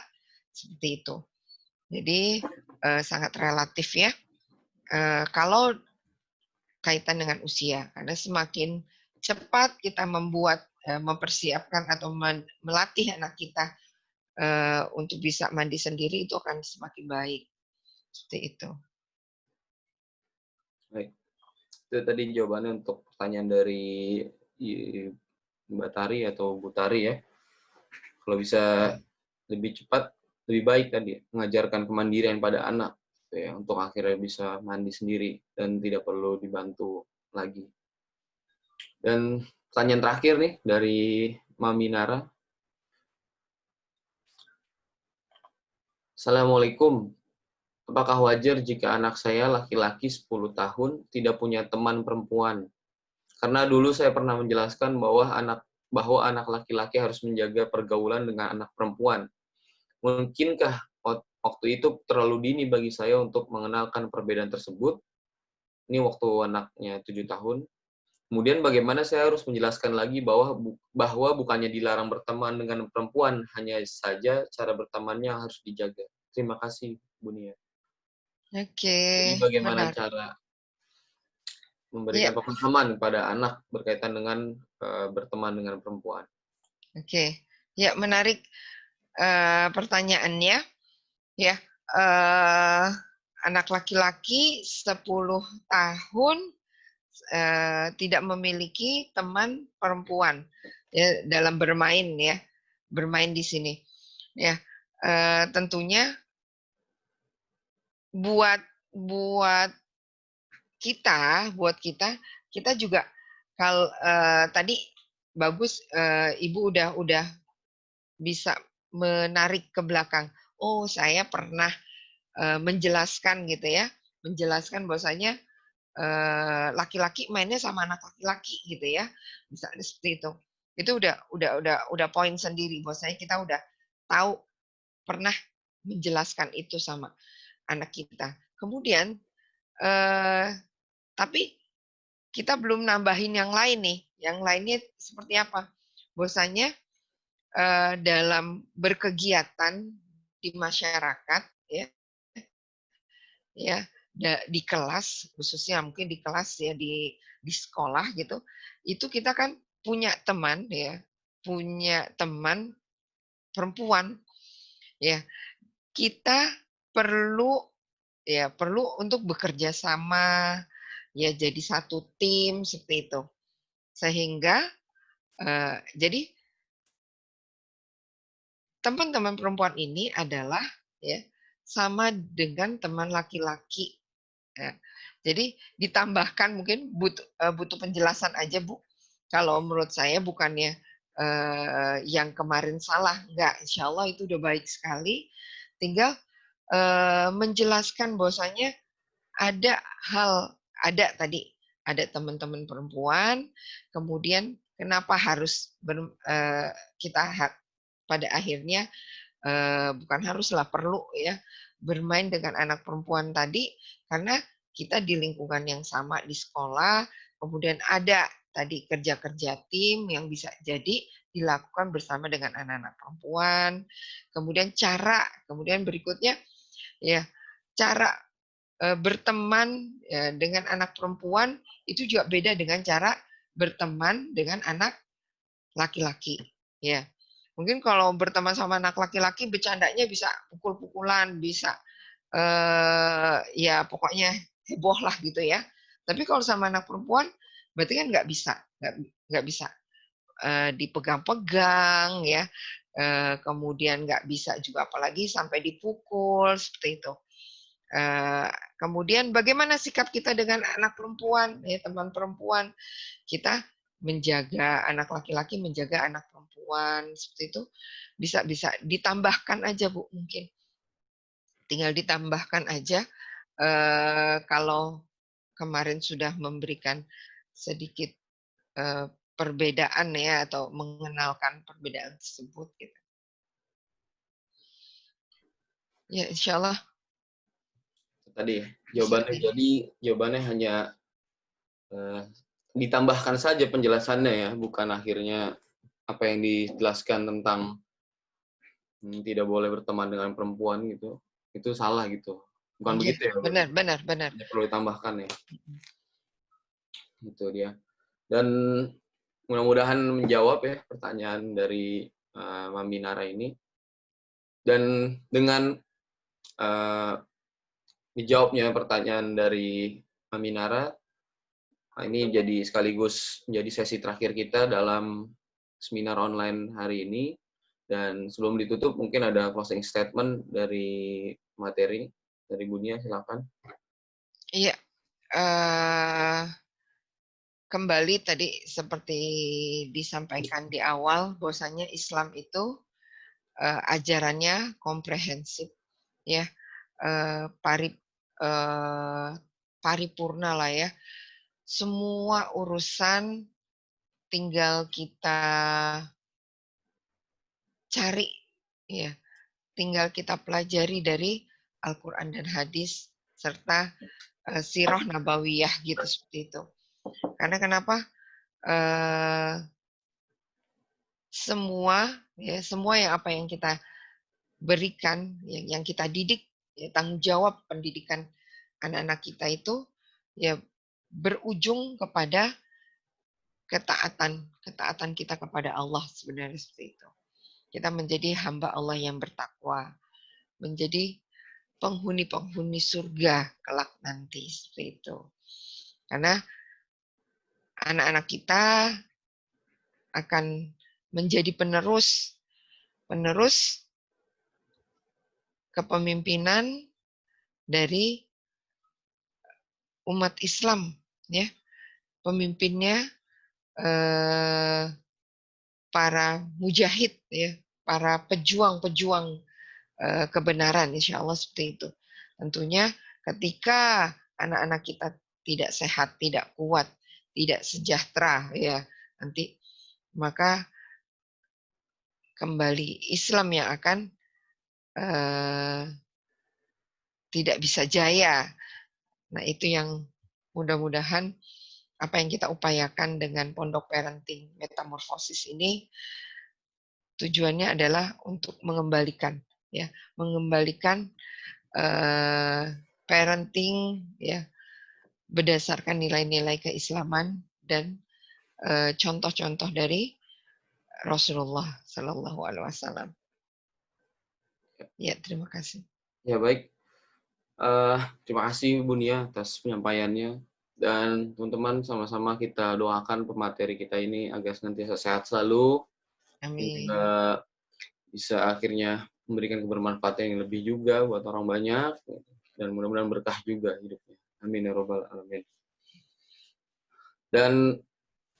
seperti itu. Jadi sangat relatif ya. Kalau kaitan dengan usia, karena semakin cepat kita mempersiapkan atau melatih anak kita untuk bisa mandi sendiri, itu akan semakin baik. Seperti itu. Baik. Itu tadi jawabannya untuk pertanyaan dari Mbak Tari atau Bu Tari ya. Kalau bisa lebih cepat, lebih baik tadi mengajarkan kemandirian pada anak gitu ya, untuk akhirnya bisa mandi sendiri dan tidak perlu dibantu lagi. Dan pertanyaan terakhir nih dari Mami Nara. Assalamualaikum. Apakah wajar jika anak saya laki-laki 10 tahun tidak punya teman perempuan? Karena dulu saya pernah menjelaskan bahwa anak laki-laki harus menjaga pergaulan dengan anak perempuan. Mungkinkah waktu itu terlalu dini bagi saya untuk mengenalkan perbedaan tersebut? Ini waktu anaknya 7 tahun. Kemudian bagaimana saya harus menjelaskan lagi bahwa bukannya dilarang berteman dengan perempuan, hanya saja cara bertemannya harus dijaga. Terima kasih, Bu Nia. Oke, Jadi bagaimana benar. cara Iya, memberikan pemahaman kepada anak berkaitan dengan berteman dengan perempuan? oke. Ya, menarik pertanyaannya. Ya, anak laki-laki 10 tahun tidak memiliki teman perempuan ya, dalam bermain ya, bermain di sini. Ya, tentunya buat buat kita juga kalau tadi bagus Ibu udah bisa menarik ke belakang. Oh, saya pernah menjelaskan gitu ya, menjelaskan bahwasanya laki-laki mainnya sama anak laki-laki gitu ya, misalnya seperti itu. Itu udah poin sendiri bahwasanya kita udah tahu, pernah menjelaskan itu sama anak kita. Kemudian tapi kita belum nambahin yang lain nih. Yang lainnya seperti apa? Bahwasanya dalam berkegiatan di masyarakat ya, ya di kelas khususnya mungkin di kelas ya di sekolah gitu, itu kita kan punya teman ya, punya teman perempuan ya. Kita perlu perlu untuk bekerja sama ya, jadi satu tim seperti itu. Sehingga jadi teman-teman perempuan ini adalah ya sama dengan teman laki-laki. Ya. Jadi ditambahkan mungkin butuh penjelasan aja Bu. Kalau menurut saya bukannya yang kemarin salah, enggak. Insya Allah itu udah baik sekali. Tinggal menjelaskan bahwasanya ada tadi ada teman-teman perempuan, kemudian kenapa harus kita pada akhirnya bukan haruslah, perlu ya bermain dengan anak perempuan tadi, karena kita di lingkungan yang sama di sekolah, kemudian ada tadi kerja-kerja tim yang bisa jadi dilakukan bersama dengan anak-anak perempuan. Kemudian berikutnya ya cara berteman ya dengan anak perempuan itu juga beda dengan cara berteman dengan anak laki-laki, ya. Mungkin kalau berteman sama anak laki-laki bercandanya bisa pukul-pukulan, bisa ya pokoknya heboh lah gitu ya. Tapi kalau sama anak perempuan berarti kan nggak bisa dipegang-pegang ya. Kemudian nggak bisa juga apalagi sampai dipukul seperti itu. Kemudian bagaimana sikap kita dengan anak perempuan, ya teman perempuan, kita menjaga anak laki-laki, menjaga anak perempuan seperti itu bisa ditambahkan aja Bu mungkin, tinggal ditambahkan aja kalau kemarin sudah memberikan sedikit perbedaan ya atau mengenalkan perbedaan tersebut gitu. Ya insya Allah Tadi ya, bisa jawabannya hanya ditambahkan saja penjelasannya ya, bukan akhirnya apa yang dijelaskan tentang tidak boleh berteman dengan perempuan gitu, itu salah gitu. Bukan Iya, begitu ya? benar. Hanya perlu ditambahkan ya. Itu dia. Dan mudah-mudahan menjawab ya pertanyaan dari Mami Nara ini. Dan dengan dijawabnya pertanyaan dari Mami Nara, ini jadi sekaligus menjadi sesi terakhir kita dalam seminar online hari ini. Dan sebelum ditutup, mungkin ada closing statement dari materi. Dari Bunia, silakan. Iya, kembali tadi seperti disampaikan di awal, bahwasanya Islam itu ajarannya komprehensif, ya, paripurna lah ya. Semua urusan tinggal kita cari, ya, tinggal kita pelajari dari Al-Quran dan hadis serta sirah nabawiyah gitu seperti itu. Karena kenapa? Semua yang apa yang kita berikan, yang kita didik, ya, tanggung jawab pendidikan anak-anak kita itu ya berujung kepada ketaatan kita kepada Allah sebenarnya seperti itu. Kita menjadi hamba Allah yang bertakwa, menjadi penghuni-penghuni surga kelak nanti seperti itu. Karena anak-anak kita akan menjadi penerus kepemimpinan dari umat Islam, ya. Pemimpinnya para mujahid, ya, para pejuang-pejuang kebenaran, insya Allah seperti itu. Tentunya ketika anak-anak kita tidak sehat, tidak kuat, tidak sejahtera, ya, nanti maka kembali Islam yang akan tidak bisa jaya. Nah, itu yang mudah-mudahan apa yang kita upayakan dengan Pondok Parenting Metamorfosis ini tujuannya adalah untuk mengembalikan parenting ya berdasarkan nilai-nilai keislaman dan contoh-contoh dari Rasulullah Sallallahu Alaihi Wasallam. Ya, terima kasih. Ya, baik. Terima kasih Bunia atas penyampaiannya. Dan teman-teman, sama-sama kita doakan pemateri kita ini agar senantiasa sehat selalu. Amin. Juga bisa akhirnya memberikan kebermanfaatan yang lebih juga buat orang banyak. Dan mudah-mudahan berkah juga hidupnya. Amin ya robbal alamin. Dan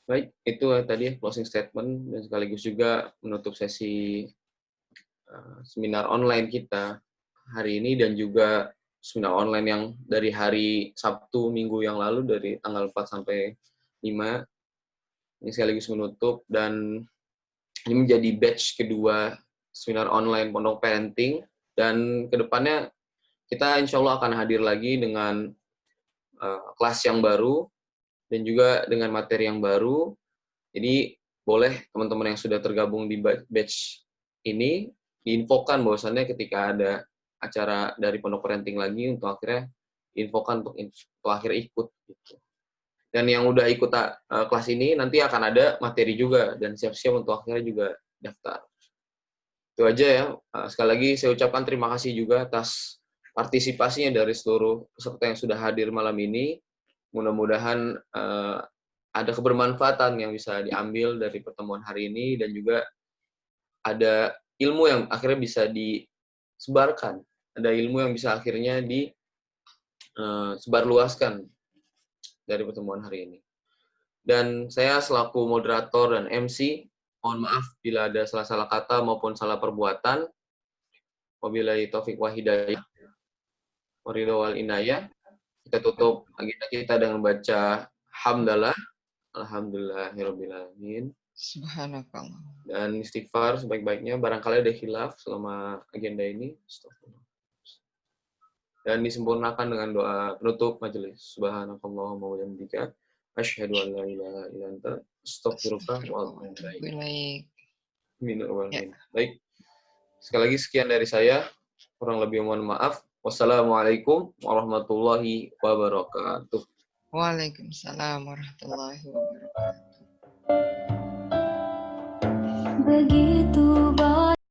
baik, itu tadi closing statement dan sekaligus juga menutup sesi seminar online kita hari ini dan juga seminar online yang dari hari Sabtu minggu yang lalu dari tanggal 4 sampai 5. Ini sekaligus menutup dan ini menjadi batch kedua seminar online Pondok Parenting dan kedepannya kita insya Allah akan hadir lagi dengan kelas yang baru dan juga dengan materi yang baru. Jadi boleh teman-teman yang sudah tergabung di batch ini diinfokan bahwasannya ketika ada acara dari Pondok Parenting lagi untuk akhirnya diinfokan untuk akhirnya ikut gitu. Dan yang udah ikut kelas ini nanti akan ada materi juga dan siap-siap untuk akhirnya juga daftar. Itu aja ya. Sekali lagi saya ucapkan terima kasih juga atas partisipasinya dari seluruh peserta yang sudah hadir malam ini. Mudah-mudahan ada kebermanfaatan yang bisa diambil dari pertemuan hari ini dan juga ada ilmu yang akhirnya bisa disebarkan. Ada ilmu yang bisa akhirnya disebarluaskan dari pertemuan hari ini. Dan saya selaku moderator dan MC, mohon maaf bila ada salah-salah kata maupun salah perbuatan. Wabillahi taufik wa hidayah. Waridho wal inayah. Kita tutup agenda kita dengan baca hamdalah. Alhamdulillahirabbil alamin. Subhanakallah. Dan istighfar sebaik-baiknya. Barangkali ada khilaf selama agenda ini. Astagfirullah. Dan disempurnakan dengan doa penutup majelis. Subhanakallahumma wa bihamdika asyhadu an la ilaha illa anta astaghfiruka wa atubu ilaik. Baik. Sekali lagi sekian dari saya. Kurang lebih mohon maaf. Wassalamualaikum warahmatullahi wabarakatuh. Waalaikumsalam warahmatullahi wabarakatuh. Begitu